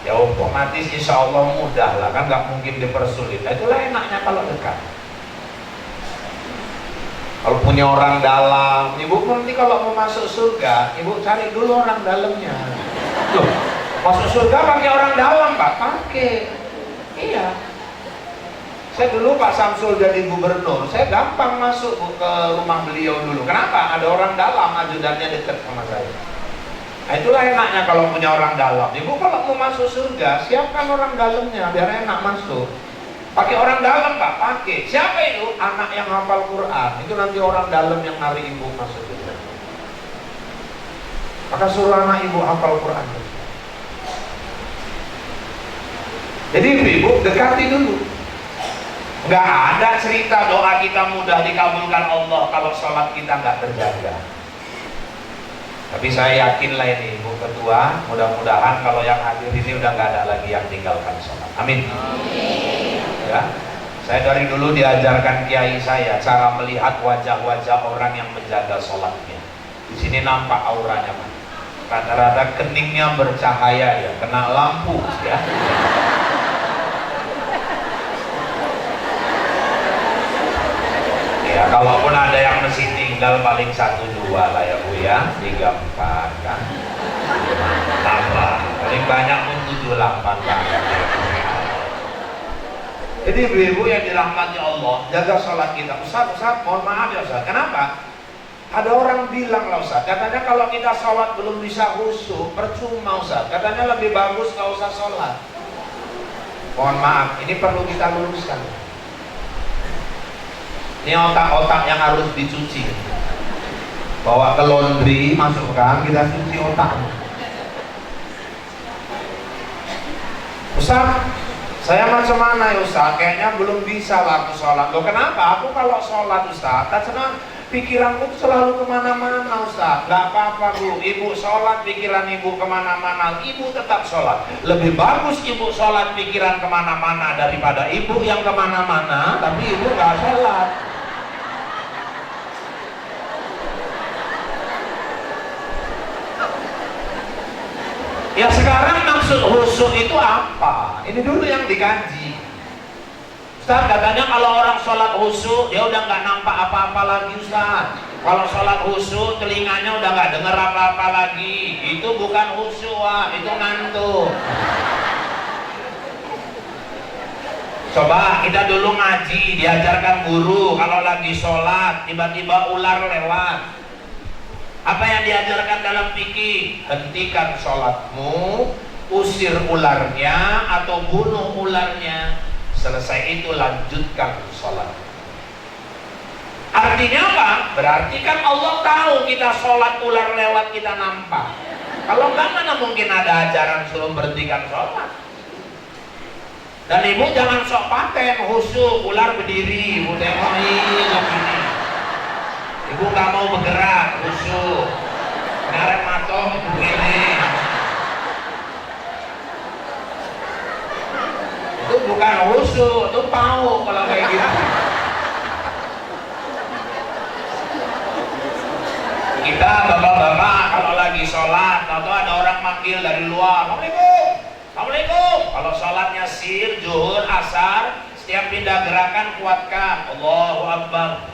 ya otomatis insya Allah mudah lah, kan nggak mungkin dipersulit. Nah, itulah enaknya kalau dekat. Kalau punya orang dalam, ibu nanti kalau mau masuk surga, ibu cari dulu orang dalamnya. Loh, masuk surga pakai orang dalam Pak? Pakai. Iya. Saya dulu Pak Samsul jadi gubernur, saya gampang masuk ke rumah beliau dulu. Kenapa? Ada orang dalam, ajudannya dekat sama saya. Nah, itulah enaknya kalau punya orang dalam. Ibu kalau mau masuk surga, siapkan orang dalamnya biar enak masuk. Pakai orang dalam Pak, pakai. Siapa itu? Anak yang hafal Quran. Itu nanti orang dalam yang narik ibu masuk surga. Maka suruh anak ibu hafal Quran. Jadi ibu dekati dulu. Nggak ada cerita doa kita mudah dikabulkan Allah kalau sholat kita nggak terjaga. Tapi saya yakinlah ini Ibu Ketua, mudah-mudahan kalau yang hadir ini udah nggak ada lagi yang tinggalkan sholat. Amin. Ya, saya dari dulu diajarkan kiai saya cara melihat wajah-wajah orang yang menjaga sholatnya. Di sini nampak auranya Pak. Rata-rata keningnya bercahaya ya, kena lampu ya. Ya, kalaupun ada yang masih tinggal paling 1-2 lah ya Bu ya, 3-4 kan, tambah paling banyak pun 7-8 lah. Jadi ibu-ibu yang dirahmati Allah, jaga sholat kita. Ustaz, mohon maaf ya Ustaz, kenapa? Ada orang bilang lah Ustaz, katanya kalau kita sholat belum bisa khusyuk, percuma Ustaz, katanya lebih bagus gak usah sholat. Mohon maaf, ini perlu kita luruskan. Ini otak-otak yang harus dicuci. Bawa ke laundry, masukkan, kita cuci otaknya. Ustaz, saya macam mana ya Ustaz? Kayaknya belum bisa lah aku sholat. Loh kenapa? Aku kalau sholat Ustaz, karena pikiranku selalu kemana-mana Ustaz. Gak apa-apa Bu, ibu sholat pikiran ibu kemana-mana, ibu tetap sholat. Lebih bagus ibu sholat pikiran kemana-mana daripada ibu yang kemana-mana tapi ibu gak sholat. Ya sekarang maksud khusyuk itu apa? Ini dulu yang dikaji. Ustaz katanya kalau orang sholat khusyuk dia udah nggak nampak apa-apa lagi Ustaz. Kalau sholat khusyuk telinganya udah nggak dengar apa-apa lagi. Itu bukan khusyuk, itu ngantuk. Coba kita dulu ngaji, diajarkan guru kalau lagi sholat tiba-tiba ular lewat. Apa yang diajarkan dalam fikih? Hentikan sholatmu, usir ularnya atau bunuh ularnya. Selesai itu lanjutkan sholat. Artinya apa? Berarti kan Allah tahu kita sholat ular lewat kita nampak. Kalau enggak mana mungkin ada ajaran suruh berhentikan sholat. Dan ibu jangan sok paten, khusyuk, ular berdiri, ibu tengokin begini. Ibu nggak mau bergerak, khusyuk. Ngarep matok begini. Itu bukan khusyuk, itu pau kalau kayak gitu. sholat, atau ada orang manggil dari luar, Assalamualaikum, Assalamualaikum. Kalau sholatnya sir, zuhur, asar, setiap pindah gerakan kuatkan Allahu Akbar,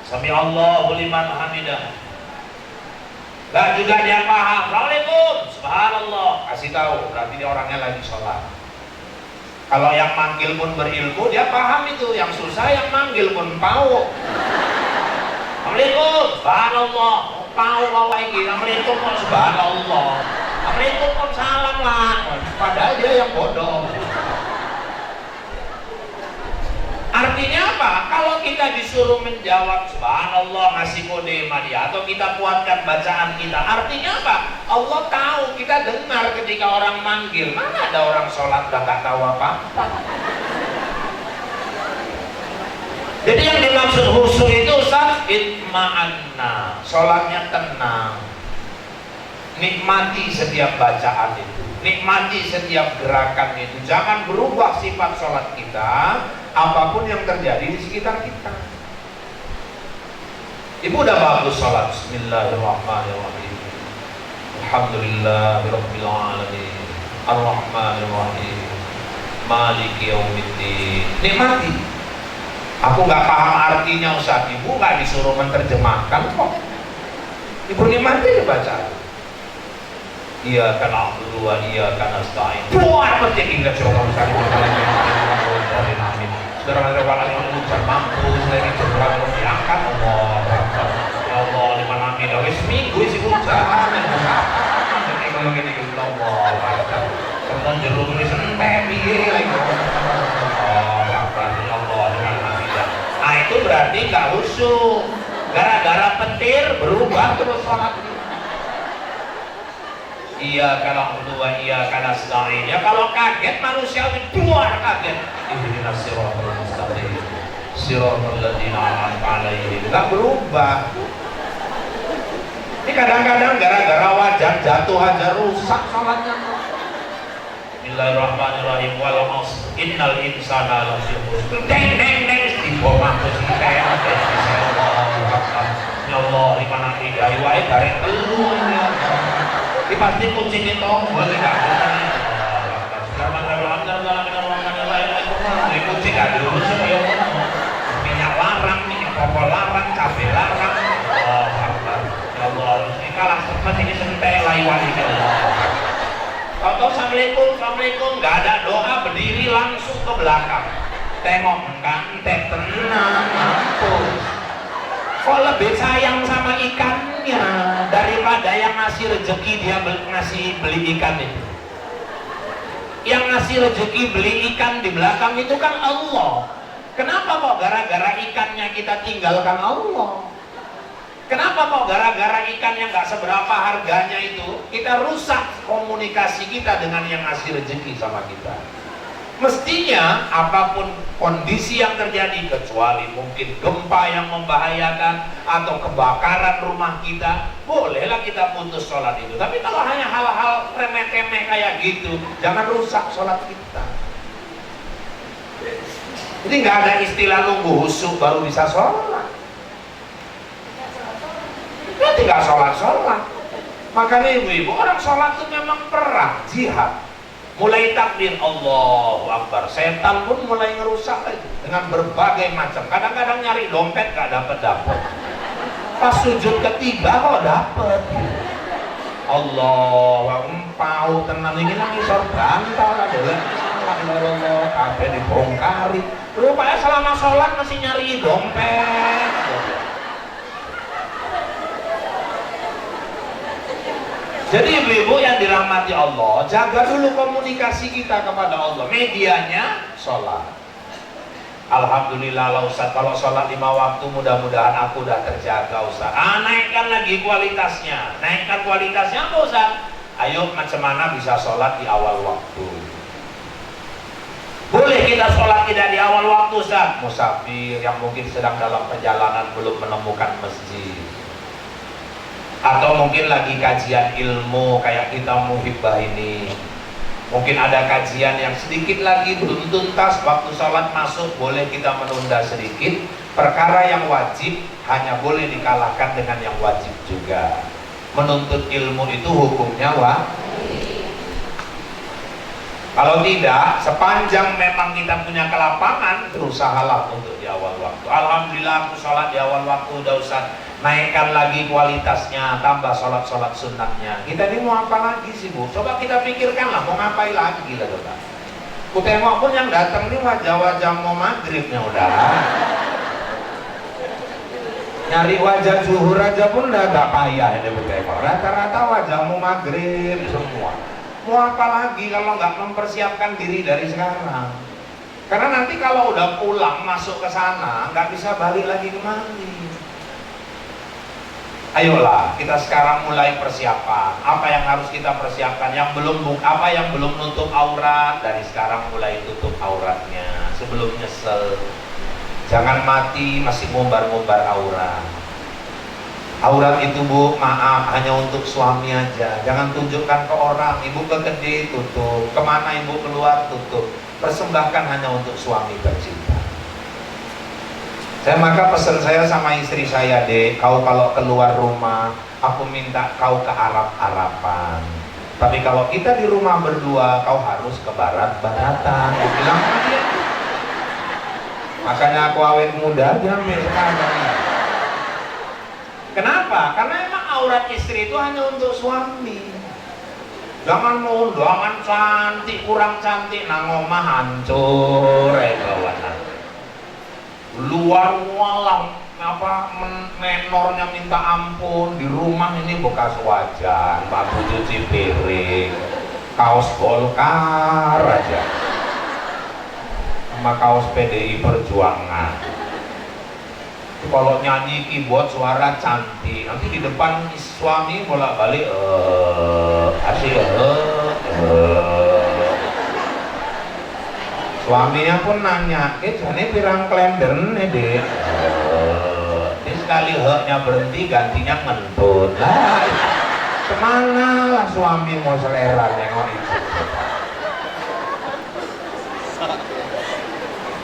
Sami Allahu liman hamidah. Gak juga dia paham, Assalamualaikum, Subhanallah, kasih tahu, berarti dia orangnya lagi sholat. Kalau yang manggil pun berilmu, dia paham itu. Yang susah yang manggil pun tahu. Assalamualaikum, Subhanallah, tahu bahwa ini, Assalamualaikum, Subhanallah, Assalamualaikum, salam lah. Padahal dia yang bodoh. Artinya apa? Kalau kita disuruh menjawab Subhanallah, ngasih kode dia, atau kita kuatkan bacaan kita, artinya apa? Allah tahu, kita dengar ketika orang manggil. Mana ada orang sholat udah gak tahu apa? Jadi yang dimaksud khusyuk itu Ustaz, itma'anna, sholatnya tenang, nikmati setiap bacaan itu, nikmati setiap gerakan itu. Jangan berubah sifat sholat kita apapun yang terjadi di sekitar kita. Ibu udah bagus sholat. Bismillahirrahmanirrahim, Alhamdulillahirabbil alamin, Ar-Rahmanirrahim, Maliki yaumiddin. Nikmati. Aku nggak paham artinya Ustaz. Ibu nggak disuruh menerjemahkan kok. Ibu nikmati baca. Iya kan na'budu wa iyyaka nasta'in. Buat penting enggak coba Ustaz. Saudara-saudara yang ucap mampu selain itu kurang diangkat ya Allah liman hamidah. Wis minggu isi ucap. Jadi kalau gini Allah teman jeruk ini sentek piye lagi. Nah itu berarti nggak khusyuk. Gara-gara petir berubah terus sholatnya. Iya kalau berdua, iya karena nasta'in. Ya kalau kaget manusia itu keluar kaget. Ihdinas siratal mustaqim, siratal ladzina an'amta 'alaihim. Nggak berubah. Ini kadang-kadang gara-gara wajan jatuh aja rusak sholatnya. Bismillahirrahmanirrahim. Wal 'ashr innal insana lafi khusr. Deng deng deng di bawah kita ya Allah liman hamidah. Wae bareng telu ya. Ini pasti kucing itu boleh nggak? Ini kucing nggak diurus supaya minyak larang, minyak popol larang, cabai larang. Ya Allah, ini kalah sempat ini sentai laiwali kan. Tahu Assalamualaikum, Assalamualaikum, nggak ada doa, berdiri langsung ke belakang. Tengok kan, tenang, mampus. Kok lebih sayang sama ikannya daripada yang ngasih rezeki dia ngasih beli ikan itu. Yang ngasih rezeki beli ikan di belakang itu kan Allah. Kenapa kok gara-gara ikannya kita tinggalkan Allah? Kenapa kok gara-gara ikan yang gak seberapa harganya itu kita rusak komunikasi kita dengan yang ngasih rezeki sama kita? Mestinya apapun kondisi yang terjadi, kecuali mungkin gempa yang membahayakan atau kebakaran rumah kita, bolehlah kita putus sholat itu. Tapi kalau hanya hal-hal remeh-temeh kayak gitu, jangan rusak sholat kita. Jadi nggak ada istilah nunggu khusyuk baru bisa sholat. Ya tinggal sholat-sholat. Makanya ibu-ibu, orang sholat itu memang perang, jihad. Mulai takbir Allahu Akbar, setan pun mulai ngerusak lagi dengan berbagai macam. Kadang-kadang nyari dompet gak dapet. Pas sujud ketiga kok dapet. Allah, empau tenang ini lagi sor bantal adalah Allah, kabeh dibongkari. Rupanya selama sholat masih nyari dompet. Jadi ibu-ibu yang dirahmati Allah, jaga dulu komunikasi kita kepada Allah. Medianya sholat. Alhamdulillah lah Ustaz, kalau sholat 5 waktu mudah-mudahan aku udah terjaga Ustaz. Naikkan lagi kualitasnya. Naikkan kualitasnya apa Ustaz? Ayo macam mana bisa sholat di awal waktu. Boleh kita sholat tidak di awal waktu Ustaz? Musafir yang mungkin sedang dalam perjalanan belum menemukan masjid, atau mungkin lagi kajian ilmu kayak kita muhibbah ini, mungkin ada kajian yang sedikit lagi belum tuntas, waktu sholat masuk, boleh kita menunda sedikit. Perkara yang wajib hanya boleh dikalahkan dengan yang wajib juga. Menuntut ilmu itu hukumnya kalau tidak, sepanjang memang kita punya kelapangan, berusahalah untuk di awal waktu. Alhamdulillah aku sholat di awal waktu, udah usah naikkan lagi kualitasnya, tambah sholat-sholat sunnahnya. Kita ini mau apa lagi sih Bu? Coba kita pikirkan lah, mau ngapain lagi lah coba. Ku tengok pun yang datang ini wajah-wajah mau maghribnya udah. Nyari wajah zuhur aja pun udah gak payah ini Bu tengok. Rata-rata wajah mau maghrib semua. Mau apa lagi kalau nggak mempersiapkan diri dari sekarang? Karena nanti kalau udah pulang masuk ke sana nggak bisa balik lagi kemari. Ayolah kita sekarang mulai persiapan. Apa yang harus kita persiapkan? Yang belum nutup aurat, dari sekarang mulai tutup auratnya sebelum nyesel. Jangan mati masih ngumbar-ngumbar aurat. Aurat itu Bu, maaf, hanya untuk suami aja. Jangan tunjukkan ke orang. Ibu ke kedai tutup, kemana ibu keluar tutup. Persembahkan hanya untuk suami tercinta. Maka pesan saya sama istri saya, Dek, kau kalau keluar rumah, aku minta kau ke Arab-Araban. Tapi kalau kita di rumah berdua, kau harus ke Barat-Baratan. Aku bilang, makanya aku awet muda aja sekarang. Kenapa? Karena emang aurat istri itu hanya untuk suami. Jangan undangan cantik, kurang cantik, nang omah hancur kawan. Luar walang menornya minta ampun, di rumah ini bekas wajan, batu cuci piring, kaos Golkar aja, sama kaos PDI Perjuangan. Kalau nyanyi keyboard suara cantik, nanti di depan suami bolak-balik asik suaminya pun nanya, jane pirang klender nih Dek? Ini sekali nya berhenti gantinya ngentut lah. Kemana lah suami mau selera nengok itu?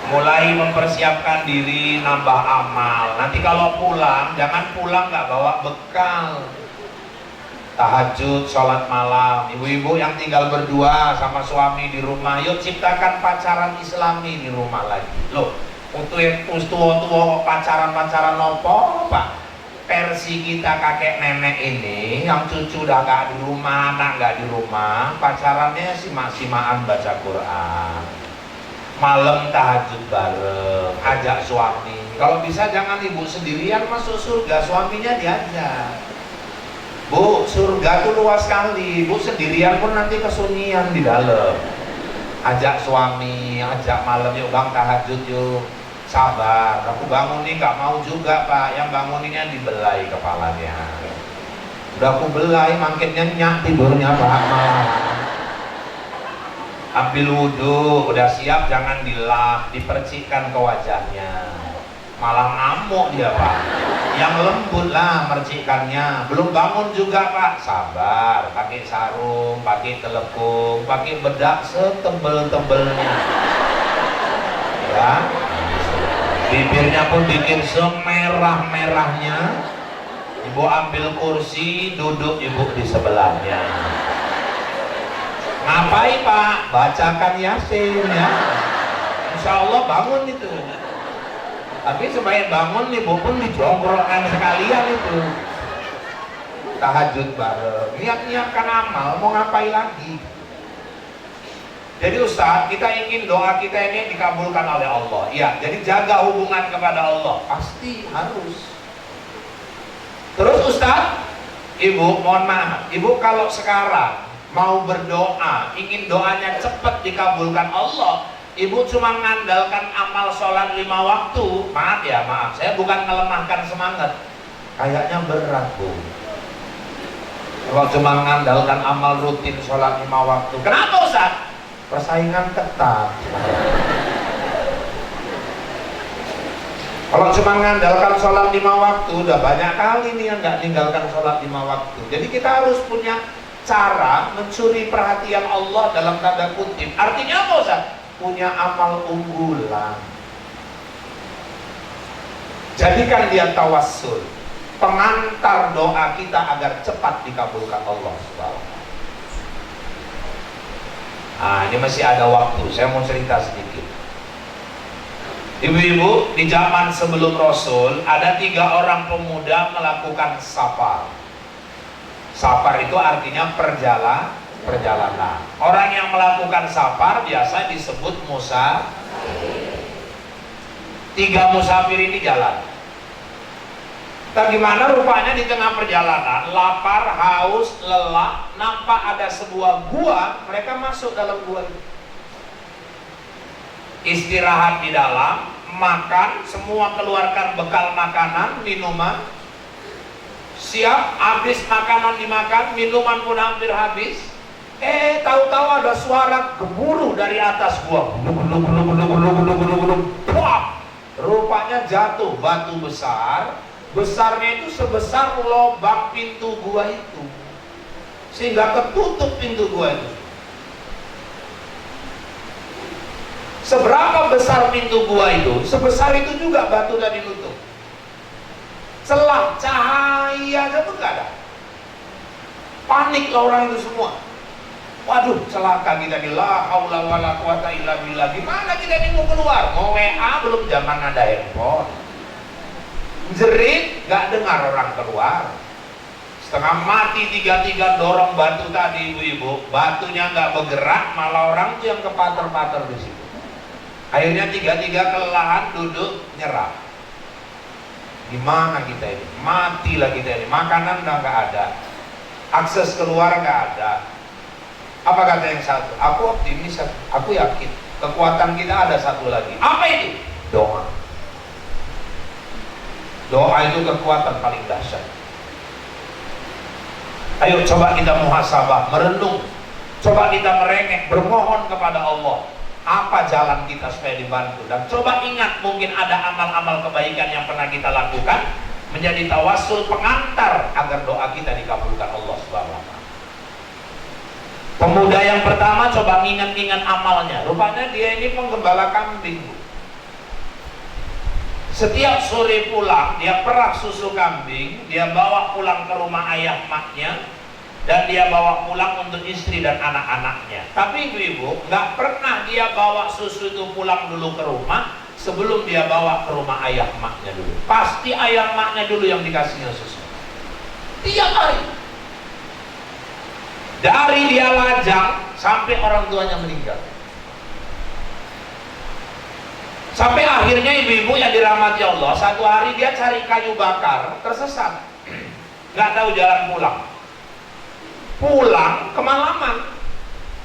Mulai mempersiapkan diri, nambah amal. Nanti kalau pulang, jangan pulang nggak bawa bekal. Tahajud, sholat malam. Ibu-ibu yang tinggal berdua sama suami di rumah, yuk ciptakan pacaran Islami di rumah lagi. Loh, untuk tua-tua pacaran-pacaran nopo, Pak? Versi kita kakek nenek ini, yang cucu udah nggak di rumah, anak nggak di rumah, pacarannya simak-simaan baca Quran. Malam tahajud bareng, ajak suami. Kalau bisa jangan ibu sendirian masuk surga, suaminya diajak. Bu, surga tuh luas sekali. Bu sendirian pun nanti kesunyian di dalam. Ajak suami, ajak malam, yuk bang tahajud yuk. Sabar, aku bangun nih nggak mau juga Pak. Yang banguninnya dibelai kepalanya. Udah aku belai, makin nyenyak tidurnya Pak. Ambil wudhu, udah siap jangan dilap, dipercikkan ke wajahnya. Malah ngamuk dia Pak. Yang lembut lah mercikannya. Belum bangun juga Pak, sabar, pakai sarung, pakai telepung, pakai bedak setebel-tebelnya. Ya, bibirnya pun bikin semerah-merahnya. Ibu ambil kursi, duduk ibu di sebelahnya. Ngapain Pak? Bacakan Yasin ya. Insya Allah bangun itu. Tapi supaya bangun ibu pun dijongkrokkan sekalian itu. Tahajud bareng. Niat-niatkan amal, mau ngapain lagi? Jadi Ustadz, kita ingin doa kita ini dikabulkan oleh Allah. Ya, jadi jaga hubungan kepada Allah. Pasti harus. Terus Ustadz, Ibu mohon maaf, Ibu kalau sekarang mau berdoa, ingin doanya cepat dikabulkan Allah, ibu cuma mengandalkan amal sholat 5 waktu, maaf ya, maaf, saya bukan melemahkan semangat, kayaknya berat Bu. Kalau cuma mengandalkan amal rutin sholat 5 waktu, kenapa Ustaz? Persaingan ketat. Kalau cuma mengandalkan sholat 5 waktu, udah banyak kali nih yang nggak meninggalkan sholat 5 waktu. Jadi kita harus punya cara mencuri perhatian Allah dalam tanda kutip. Artinya apa Ustaz? Punya amal unggulan. Jadikan dia tawassul. pengantar doa kita agar cepat dikabulkan Allah SWT. Nah, ini masih ada waktu, saya mau cerita sedikit. Ibu-ibu, di zaman sebelum Rasul ada 3 orang pemuda melakukan safar. Safar itu artinya perjalanan. Orang yang melakukan safar biasa disebut musafir. 3 musafir ini jalan. Bagaimana rupanya di tengah perjalanan, lapar, haus, lelah, nampak ada sebuah gua, mereka masuk dalam gua itu. Istirahat di dalam, makan, semua keluarkan bekal makanan, minuman. Siap, habis makanan dimakan, minuman pun hampir habis. Tahu-tahu ada suara gemuruh dari atas gua. Rupanya jatuh batu besar. Besarnya itu sebesar lubang pintu gua itu, sehingga ketutup pintu gua itu. Seberapa besar pintu gua itu, sebesar itu juga batu tadi nutup. Celah cahaya aja pun gak ada. Panik lah orang itu semua. Waduh, celaka kita nih, la haula wala quwata illa billah. Gimana kita ini mau keluar? Mau WA belum zaman ada handphone. Jerit, gak dengar orang keluar. Setengah mati 3-3 dorong batu tadi, ibu-ibu. Batunya gak bergerak, malah orang tuh yang kepater-pater di situ. Akhirnya 3-3 kelelahan, duduk, nyerah. Gimana kita ini? Matilah kita ini. Makanan udah gak ada, akses keluar gak ada. Apa kata yang satu? Aku optimis, aku yakin kekuatan kita ada satu lagi. Apa itu? Doa. Doa itu kekuatan paling dahsyat. Ayo coba kita muhasabah, merenung. Coba kita merengek, bermohon kepada Allah. Apa jalan kita supaya dibantu? Dan coba ingat, mungkin ada amal-amal kebaikan yang pernah kita lakukan menjadi tawassul pengantar agar doa kita dikabulkan Allah SWT. Pemuda yang pertama coba ngingat-ngingat amalnya. Rupanya dia ini penggembala kambing. Setiap sore pulang, dia perah susu kambing, dia bawa pulang ke rumah ayah maknya, dan dia bawa pulang untuk istri dan anak-anaknya. Tapi ibu-ibu, nggak pernah dia bawa susu itu pulang dulu ke rumah sebelum dia bawa ke rumah ayah maknya dulu. Pasti ayah maknya dulu yang dikasihnya susu. Tiap hari. Dari dia lajang sampai orang tuanya meninggal. Sampai akhirnya ibu-ibu yang dirahmati Allah, satu hari dia cari kayu bakar, tersesat, nggak tahu jalan pulang. Pulang kemalaman,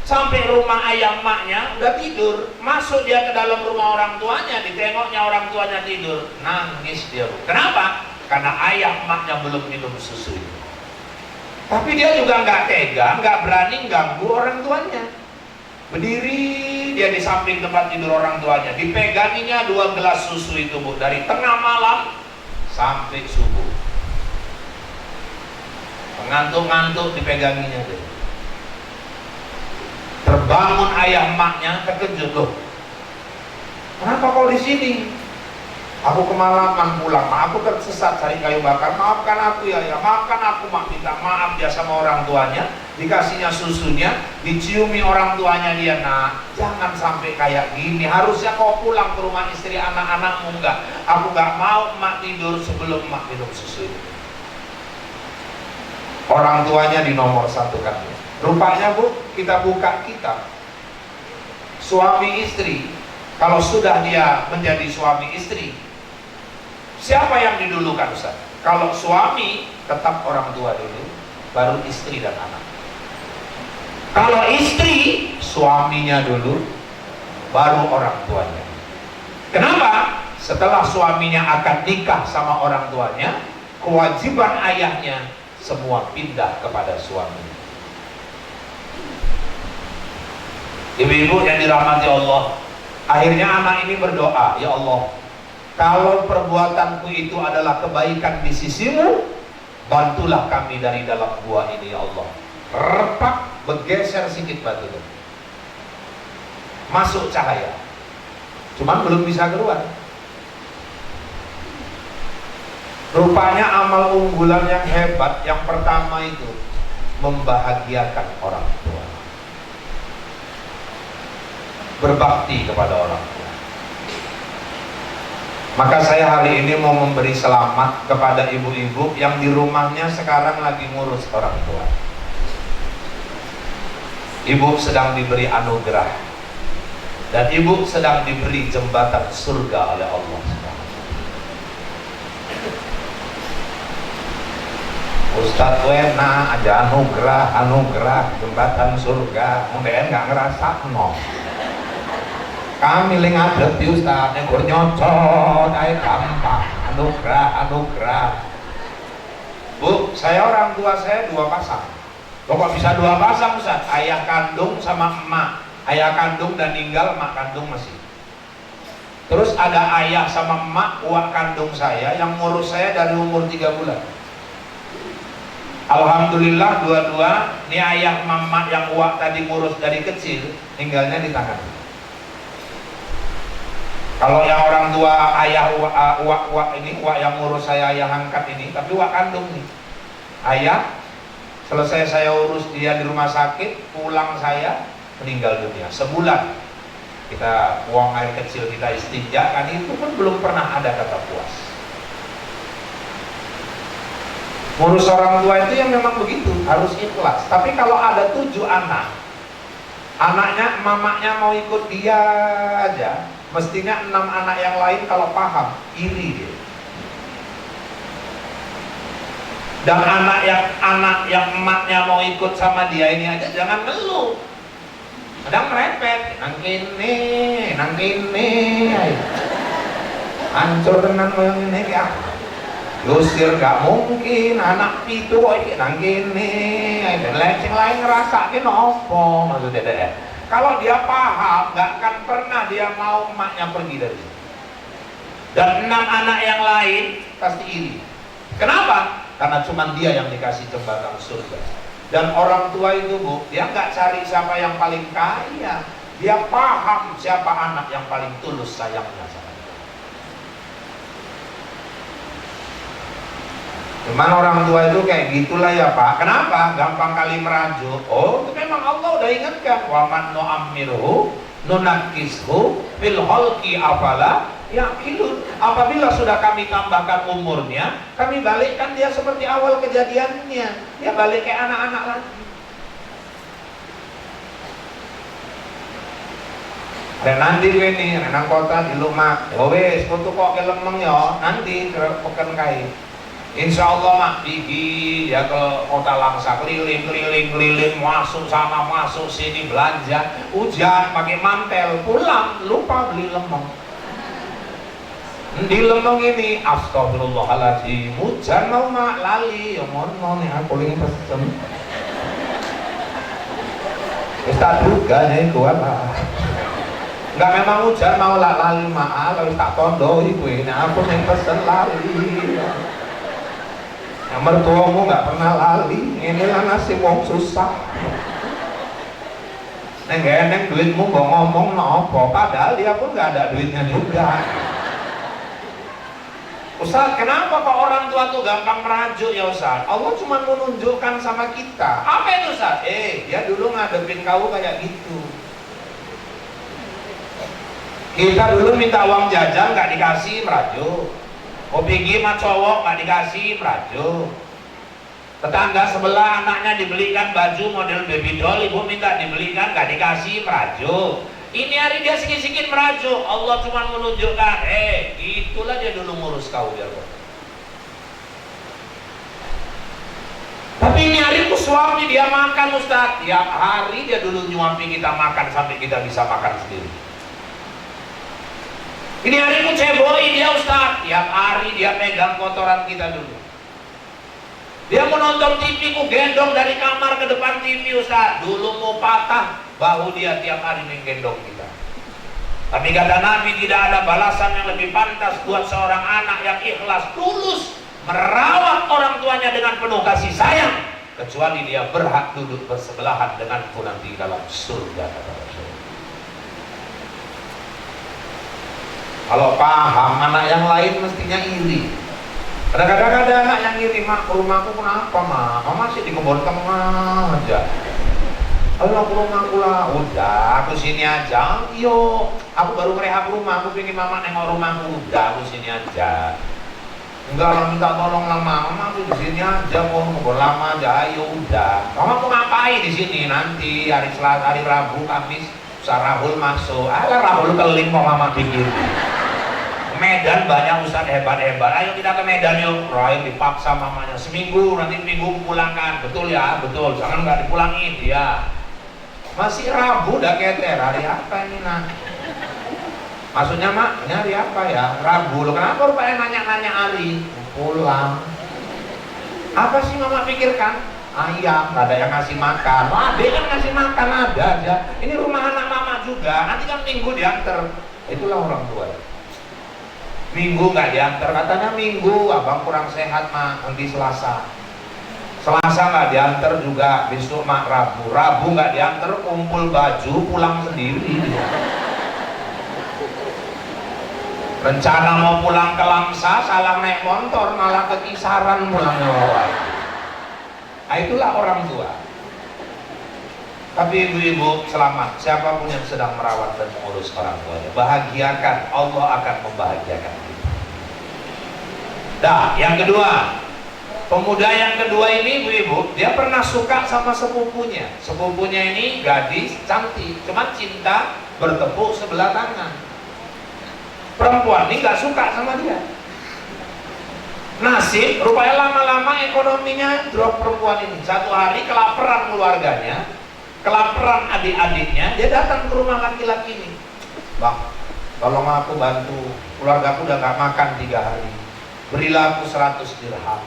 sampai rumah ayah maknya udah tidur. Masuk dia ke dalam rumah orang tuanya, ditengoknya orang tuanya tidur, nangis dia. Kenapa? Karena ayah maknya belum minum susu. Tapi dia juga nggak tega, nggak berani ganggu orang tuanya. Berdiri dia di samping tempat tidur orang tuanya, dipeganginya 2 gelas susu itu, Bu, dari tengah malam sampai subuh. Ngantuk-ngantuk dipeganginya deh. Terbangun ayah maknya, terkejut, loh, kenapa kau di sini? Aku kemalaman pulang, aku tersesat cari kayu bakar, maafkan aku ya, maafkan aku, mak. Minta maaf dia sama orang tuanya, dikasihnya susunya, diciumi orang tuanya dia. Nah, jangan sampai kayak gini, harusnya kau pulang ke rumah istri anak-anakmu. Enggak, aku nggak mau mak tidur sebelum mak minum susu. Orang tuanya di nomor 1 kan. Rupanya, Bu, kita buka kitab suami istri. Kalau sudah dia menjadi suami istri, siapa yang didulukan, Ustaz? Kalau suami, tetap orang tua dulu, baru istri dan anak. Kalau istri, suaminya dulu, baru orang tuanya. Kenapa? Setelah suaminya akan nikah sama orang tuanya, kewajiban ayahnya semua pindah kepada suami. Ibu-ibu yang dirahmati Allah, akhirnya anak ini berdoa, ya Allah, kalau perbuatanku itu adalah kebaikan di sisimu, bantulah kami dari dalam gua ini, ya Allah. Repak, bergeser sedikit batu itu, masuk cahaya, cuman belum bisa keluar. Rupanya amal unggulan yang hebat yang pertama itu membahagiakan orang tua, berbakti kepada orang tua. Maka saya hari ini mau memberi selamat kepada ibu-ibu yang di rumahnya sekarang lagi ngurus orang tua. Ibu sedang diberi anugerah dan ibu sedang diberi jembatan surga oleh Allah. Ustadz Wena aja anugerah jembatan surga, mungkin nggak ngerasa no. Kami ngadep di Ustadz yang nyocot, ayo gampang, anugerah. Bu, saya orang tua saya 2 pasang. Kok bisa 2 pasang Ustadz? Ayah kandung sama emak. Ayah kandung dan ninggal, emak kandung masih. Terus ada ayah sama emak, uak kandung saya yang ngurus saya dari umur 3 bulan. Alhamdulillah dua-dua, ini ayah mama yang uak tadi ngurus dari kecil, ninggalnya di tangan. Kalau yang orang tua ayah uak ini, uak yang ngurus saya ayah angkat ini, tapi uak kandung nih. Ayah, selesai saya urus dia di rumah sakit, pulang saya meninggal dunia. Sebulan kita buang air kecil, kita istinja, kan itu pun belum pernah ada kata puas. Ngurus orang tua itu yang memang begitu, harus ikhlas. Tapi kalau ada 7 anak, anaknya, mamanya mau ikut dia aja, mestinya 6 anak yang lain kalau paham, iri dia. Dan anak yang emaknya mau ikut sama dia ini aja jangan ngeluh. Kadang merepet, nang kene, hancur tenan moyang ini ya. Lusir gak mungkin, anak itu kok nang kene, dan lain ngerasa ke nopo maksudnya deh. Kalau dia paham, gak akan pernah dia mau emaknya pergi dari sini. Dan 6 anak yang lain pasti iri. Kenapa? Karena cuma dia yang dikasih jembatan surga. Dan orang tua itu Bu, dia nggak cari siapa yang paling kaya, dia paham siapa anak yang paling tulus sayangnya sama dia. Cuman orang tua itu kayak gitulah ya Pak. Kenapa? Gampang kali merajuk. Oh, itu memang Allah udah ingatkan, wa man nu'ammirhu nunakishu fil khalqi afala yaqilun. Apabila sudah kami tambahkan umurnya, kami balikkan dia seperti awal kejadiannya. Dia balik kayak anak-anak lagi. Nanti ini, nang kota di rumah. Oh wes, untuk kok kelemeng ya, nanti pekan kai. Insya Allah mak pergi ya ke kota Langsa, keliling, masuk sana, masuk sini, belanja, hujan, pakai mantel, pulang, lupa beli lemeng. Di lemeng ini, astagfirullahaladzim, hujan mau mak, lali, ya mohon ya, kuling pesen. Tak duga nih kuat lah. Enggak memang hujan mau lali mak, kalau tak tondo ibu ini, aku yang pesen lali. Yang mertuamu nggak pernah lali, inilah nasib wong susah. Neng duitmu nggak ngomong nopo, padahal dia pun nggak ada duitnya juga. Ustaz, kenapa kok orang tua tuh gampang merajuk ya Ustaz? Allah cuma menunjukkan sama kita. Apa itu Ustaz? Dia dulu ngadepin kau kayak gitu. Kita dulu minta uang jajan nggak dikasih, merajuk. Pergi sama cowok nggak dikasih, merajuk. Tetangga sebelah anaknya dibelikan baju model baby doll, ibu minta dibelikan nggak dikasih, merajuk. Ini hari dia sikit-sikit merajuk. Allah cuma menunjukkan, itulah dia dulu ngurus kau biar kau. Tapi ini hari itu suami dia makan Ustaz, tiap hari dia dulu nyuapi kita makan sampai kita bisa makan sendiri. Ini hari itu ceboi dia Ustaz, tiap hari dia pegang kotoran kita dulu. Dia mau nonton TV, ku gendong dari kamar ke depan TV Ustaz. Dulu mau patah, bahu dia tiap hari menggendong kita. Tapi kata Nabi, tidak ada balasan yang lebih pantas buat seorang anak yang ikhlas, tulus merawat orang tuanya dengan penuh kasih sayang, kecuali dia berhak duduk bersebelahan denganku nanti dalam surga, kata Rasul. Kalau paham, anak yang lain mestinya iri. Kadang-kadang ada anak yang ngirim, "Mak, ke rumahku kenapa, Mak? Mama masih di kebun tengah aja." "Ayo ke rumahku lah." "Udah, aku sini aja." "Yo, aku baru ngerehab rumah, aku pengen Mama nengok rumahku." "Udah, aku sini aja." "Enggak lah, minta tolong lah Mama, aku di sini aja, mau ngobrol lama aja." "Ayo udah." "Mama mau ngapain di sini? Nanti hari Selasa, hari Rabu, Kamis, Ustaz Rahul masuk." "Alah, Rahul keling mau Mama pikir." Medan banyak ustaz hebat-hebat. "Ayo kita ke Medan yuk." Rahim dipaksa mamanya. "Seminggu, nanti minggu pulangkan." "Betul ya, betul. Jangan nggak dipulangin." "Ya." "Masih Rabu udah keter. Hari apa ini nak?" "Maksudnya Mak, ini hari apa ya?" "Rabu." "Loh kenapa rupanya nanya-nanya hari?" "Pulang." "Apa sih Mama pikirkan?" "Ayam, nggak ada yang ngasih makan." "Wah, dia kan ngasih makan ada aja. Ini rumah anak Mama juga. Nanti kan minggu diantar." Itulah orang tua. Minggu nggak diantar, katanya Minggu abang kurang sehat Mak, nanti Selasa. Selasa nggak diantar juga, besok Mak Rabu. Rabu nggak diantar, kumpul baju pulang sendiri. Rencana mau pulang ke Langsa, salah naik motor, malah ke Kisaran pulangnya. Nah, itulah orang tua. Tapi ibu-ibu selamat, siapapun yang sedang merawat dan mengurus orang tuanya, bahagiakan, Allah akan membahagiakan kita. Nah, yang kedua, pemuda yang kedua ini ibu-ibu, dia pernah suka sama sepupunya. Sepupunya ini gadis cantik, cuma cinta bertepuk sebelah tangan. Perempuan ini gak suka sama dia. Nasib, rupanya lama-lama ekonominya drop perempuan ini. Satu hari kelaparan keluarganya, kelaparan adik-adiknya, dia datang ke rumah laki-laki ini. "Bang, tolong aku bantu, keluargaku udah gak makan 3 hari. Berilah aku 100 dirham.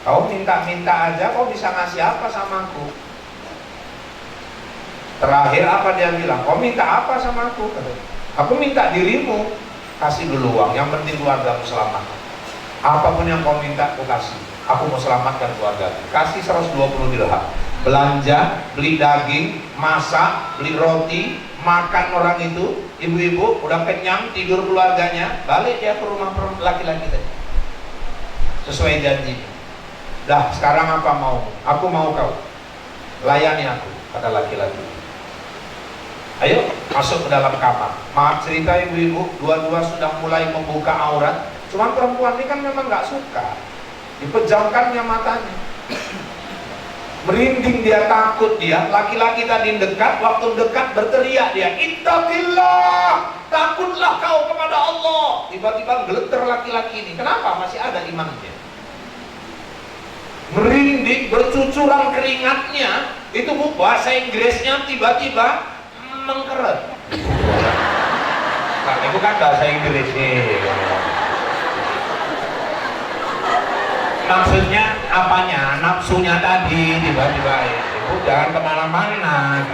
Kau minta-minta aja, kau bisa ngasih apa sama aku?" Terakhir apa dia bilang? "Kau minta apa sama aku?" "Aku minta dirimu, kasih dulu uang, yang penting keluargamu selamat. Apapun yang kau minta, aku kasih. Aku mau selamatkan keluarga." Kasih 120 dirham. Belanja, beli daging, masak, beli roti, makan orang itu. Ibu-ibu udah kenyang, tidur keluarganya, balik dia ke rumah laki-laki tadi sesuai janji. "Dah, sekarang apa mau? Aku mau kau layani aku," kata laki-laki. "Ayo masuk ke dalam kamar." Maaf cerita ibu-ibu, dua-dua sudah mulai membuka aurat. Cuman perempuan ini kan memang gak suka, dipejamkannya matanya. Merinding dia, takut dia. Laki-laki tadi dekat, waktu dekat berteriak dia, "Ittaqillah, takutlah kau kepada Allah." Tiba-tiba geleter laki-laki ini. Kenapa? Masih ada imannya. Merinding, bercucuran keringatnya. Itu bu, bahasa Inggrisnya tiba-tiba mengkeret. Nah, itu kan bahasa Inggris nih. Maksudnya apanya? Nafsunya tadi tiba-tiba itu jangan kemana-mana.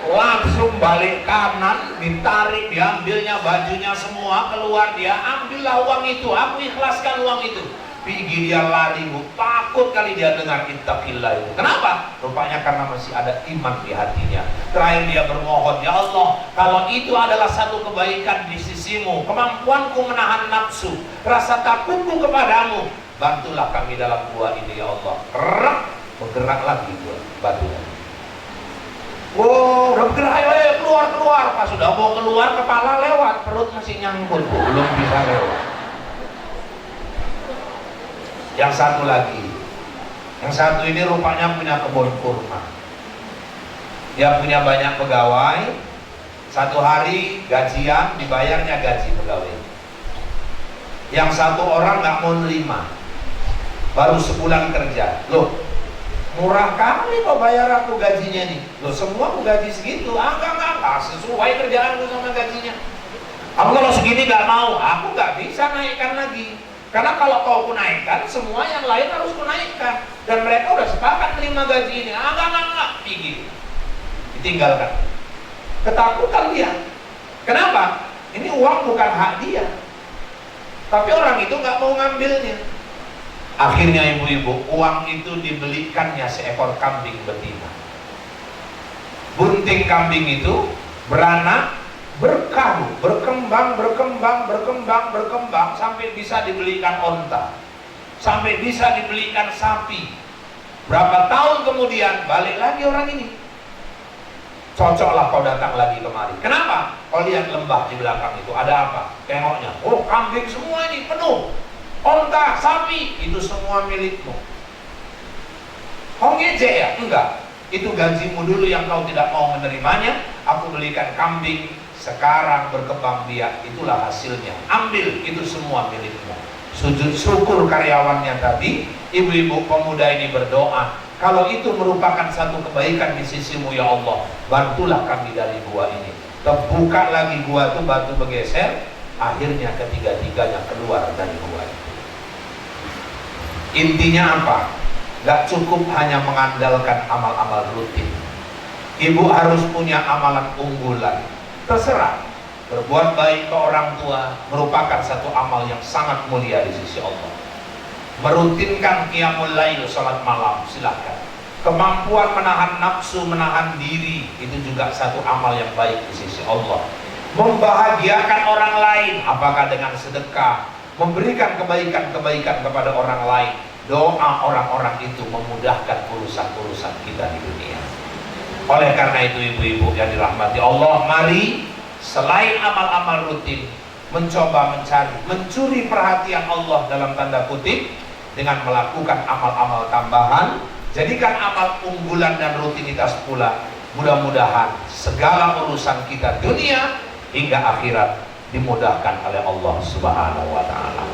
Langsung balik kanan, ditarik, diambilnya bajunya semua, keluar dia, ambillah uang itu, aku ikhlaskan uang itu. Pergi dia lari, takut kali dia dengar ittaqillah itu. Kenapa? Rupanya karena masih ada iman di hatinya. Terakhir dia bermohon, "Ya Allah, kalau itu adalah satu kebaikan di sisimu, kemampuanku menahan nafsu, rasa takutku kepadamu, bantulah kami dalam gua ini ya Allah." Bergerak lagi gua batunya. Wow, udah bergerak, ayo keluar. Pas sudah mau keluar, kepala lewat, perut masih nyangkut, belum bisa lewat. Yang satu lagi, yang satu ini rupanya punya kebun kurma. Dia punya banyak pegawai. Satu hari gajian, dibayarnya gaji pegawai. Yang satu orang nggak mau nerima, baru sebulan kerja. "Loh, murah kali kok bayar aku gajinya nih." "Loh, semua aku gaji segitu." Enggak, sesuai kerjaanku sama gajinya." "Aku kalau segini nggak mau." "Aku nggak bisa naikkan lagi. Karena kalau kau naikkan, semua yang lain harus naikkan. Dan mereka udah sepakat terima gaji ini." Enggak, pergi. Ditinggalkan. Ketakutan dia. Kenapa? Ini uang bukan hak dia. Tapi orang itu nggak mau ngambilnya. Akhirnya ibu-ibu, uang itu dibelikannya seekor kambing betina. Bunting kambing itu beranak, berkah, berkembang sampai bisa dibelikan onta, sampai bisa dibelikan sapi. Berapa tahun kemudian balik lagi orang ini. Cocoklah kau datang lagi kemari. Kenapa? Kau lihat lembah di belakang itu, ada apa? Tengoknya, oh kambing semua ini penuh, onta, sapi, itu semua milikmu. Kau ngejek ya? Enggak. Itu gajimu dulu yang kau tidak mau menerimanya. Aku belikan kambing, sekarang berkembang biak, itulah hasilnya. Ambil, itu semua milikmu. Sujud syukur karyawannya tadi. Ibu-ibu pemuda ini berdoa, kalau itu merupakan satu kebaikan di sisimu ya Allah, bantulah kami dari gua ini. Terbuka lagi gua itu, batu bergeser, akhirnya ketiga-tiganya keluar dari gua itu. Intinya apa? Gak cukup hanya mengandalkan amal-amal rutin. Ibu harus punya amalan unggulan. Terserah, berbuat baik ke orang tua merupakan satu amal yang sangat mulia di sisi Allah. Merutinkan qiyamul lail, salat malam, silahkan. Kemampuan menahan nafsu, menahan diri, itu juga satu amal yang baik di sisi Allah. Membahagiakan orang lain, apakah dengan sedekah, memberikan kebaikan-kebaikan kepada orang lain. Doa orang-orang itu memudahkan urusan-urusan kita di dunia. Oleh karena itu ibu-ibu yang dirahmati Allah, mari selain amal-amal rutin, mencoba mencuri perhatian Allah dalam tanda kutip dengan melakukan amal-amal tambahan. Jadikan amal unggulan dan rutinitas pula. Mudah-mudahan segala urusan kita dunia hingga akhirat dimudahkan oleh Allah Subhanahu wa ta'ala.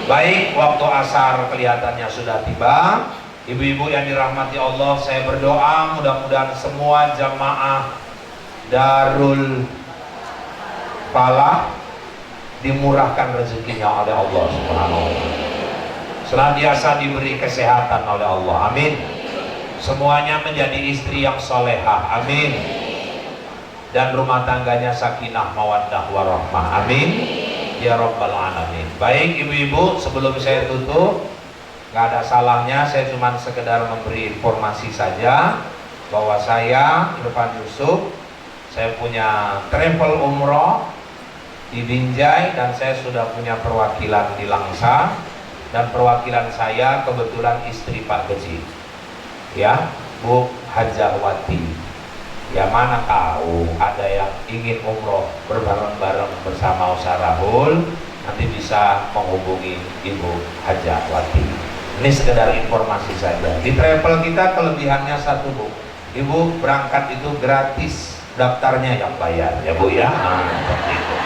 Baik, waktu asar kelihatannya sudah tiba. Ibu-ibu yang dirahmati Allah, saya berdoa mudah-mudahan semua jamaah Darul Falah dimurahkan rezekinya oleh Allah Subhanahu wa ta'ala. Senantiasa diberi kesehatan oleh Allah, amin. Semuanya menjadi istri yang solehah, amin. Dan rumah tangganya sakinah mawaddah warahmah, amin ya rabbal alamin. Baik ibu-ibu, sebelum saya tutup, nggak ada salahnya saya cuma sekedar memberi informasi saja bahwa saya Irfan Yusuf, saya punya travel umroh di Binjai dan saya sudah punya perwakilan di Langsa. Dan perwakilan saya kebetulan istri Pak Beji, ya, Bu Hajawati. Ya mana tahu ada yang ingin umroh berbareng-bareng bersama Ustaz Rahul, nanti bisa menghubungi Ibu Hajawati. Ini sekedar informasi saja. Di travel kita kelebihannya satu, Bu. Ibu berangkat itu gratis, daftarnya yang bayar, ya Bu ya. Nah, seperti itu.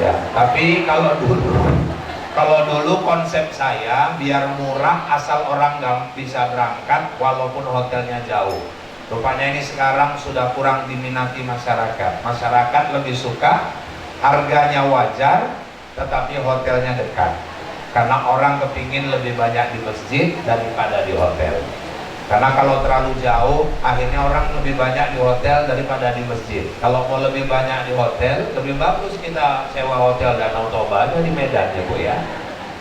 Ya, tapi kalau dulu konsep saya biar murah asal orang nggak bisa berangkat walaupun hotelnya jauh. Rupanya ini sekarang sudah kurang diminati masyarakat. Masyarakat lebih suka harganya wajar tetapi hotelnya dekat. Karena orang kepingin lebih banyak di masjid daripada di hotel. Karena kalau terlalu jauh akhirnya orang lebih banyak di hotel daripada di masjid. Kalau mau lebih banyak di hotel, lebih bagus kita sewa hotel Danau Toba aja di Medan ya Bu ya.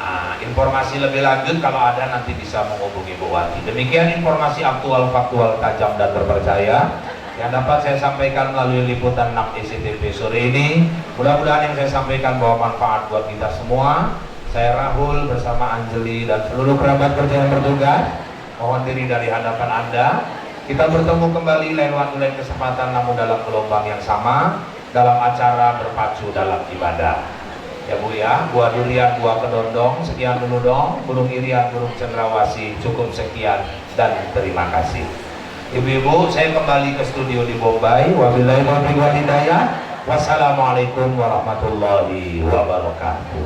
Nah, informasi lebih lanjut kalau ada nanti bisa menghubungi Bu Wati. Demikian informasi aktual, faktual, tajam dan terpercaya yang dapat saya sampaikan melalui liputan 6 SCTV sore ini. Mudah-mudahan yang saya sampaikan bawa manfaat buat kita semua. Saya Rahul bersama Anjeli dan seluruh kerabat kerja yang bertugas mohon diri dari hadapan Anda. Kita bertemu kembali lain waktu lain kesempatan, namun dalam gelombang yang sama, dalam acara berpacu dalam ibadah. Ya Bu ya, buah durian, buah kedondong, sekian dulu dong. Burung irian, burung cendrawasih, cukup sekian dan terima kasih. Ibu-ibu, saya kembali ke studio di Bombay. Wabillahi taufiq wal hidayah. Wassalamualaikum warahmatullahi wabarakatuh.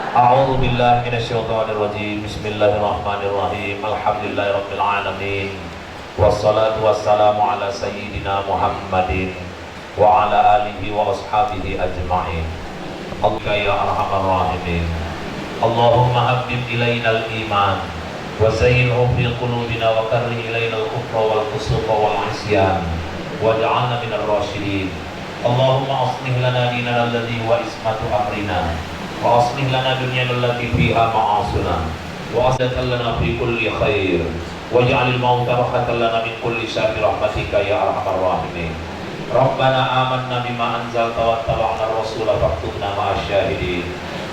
A'udzu billahi minasyaitonir rajim. Bismillahirrahmanirrahim. Alhamdulillahirabbil alamin. Wassalatu wassalamu ala sayyidina Muhammadin wa ala alihi wa ashabihi ajma'in. Allahumma ya arhamar rahimin. Allahumma habbib ilainal iman wa zayyinhu fi qulubina wa karrih ilainal kufra wal fusuqa wal 'isyan waj'alna minar rasyidin. Allahumma aslih lana dinana alladhi huwa ismatu amrina wa aslih lana dunyana allati fiha ma'asuna wa aslih lana fi kulli khair waj'alil mauta rahatan lana min kulli syarri rahmatika ya arhamar rahimin. Rabbana amanna bima anzalta wattaba'na ar-rasula faktubna ma'asyahidin.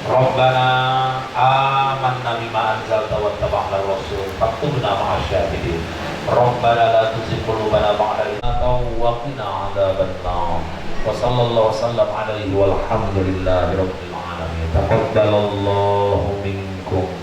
Rabbana amanna bima anzalta wattaba'na ar-rasul faktubna ma'asyahidin. Rabbana la tuzigh qulubana ba'da idh hadaytana wa qina 'adzabannar. Wa sallallahu wasallam alaihi walhamdulillahi rabbil alamin. Taqabbalallahu minkum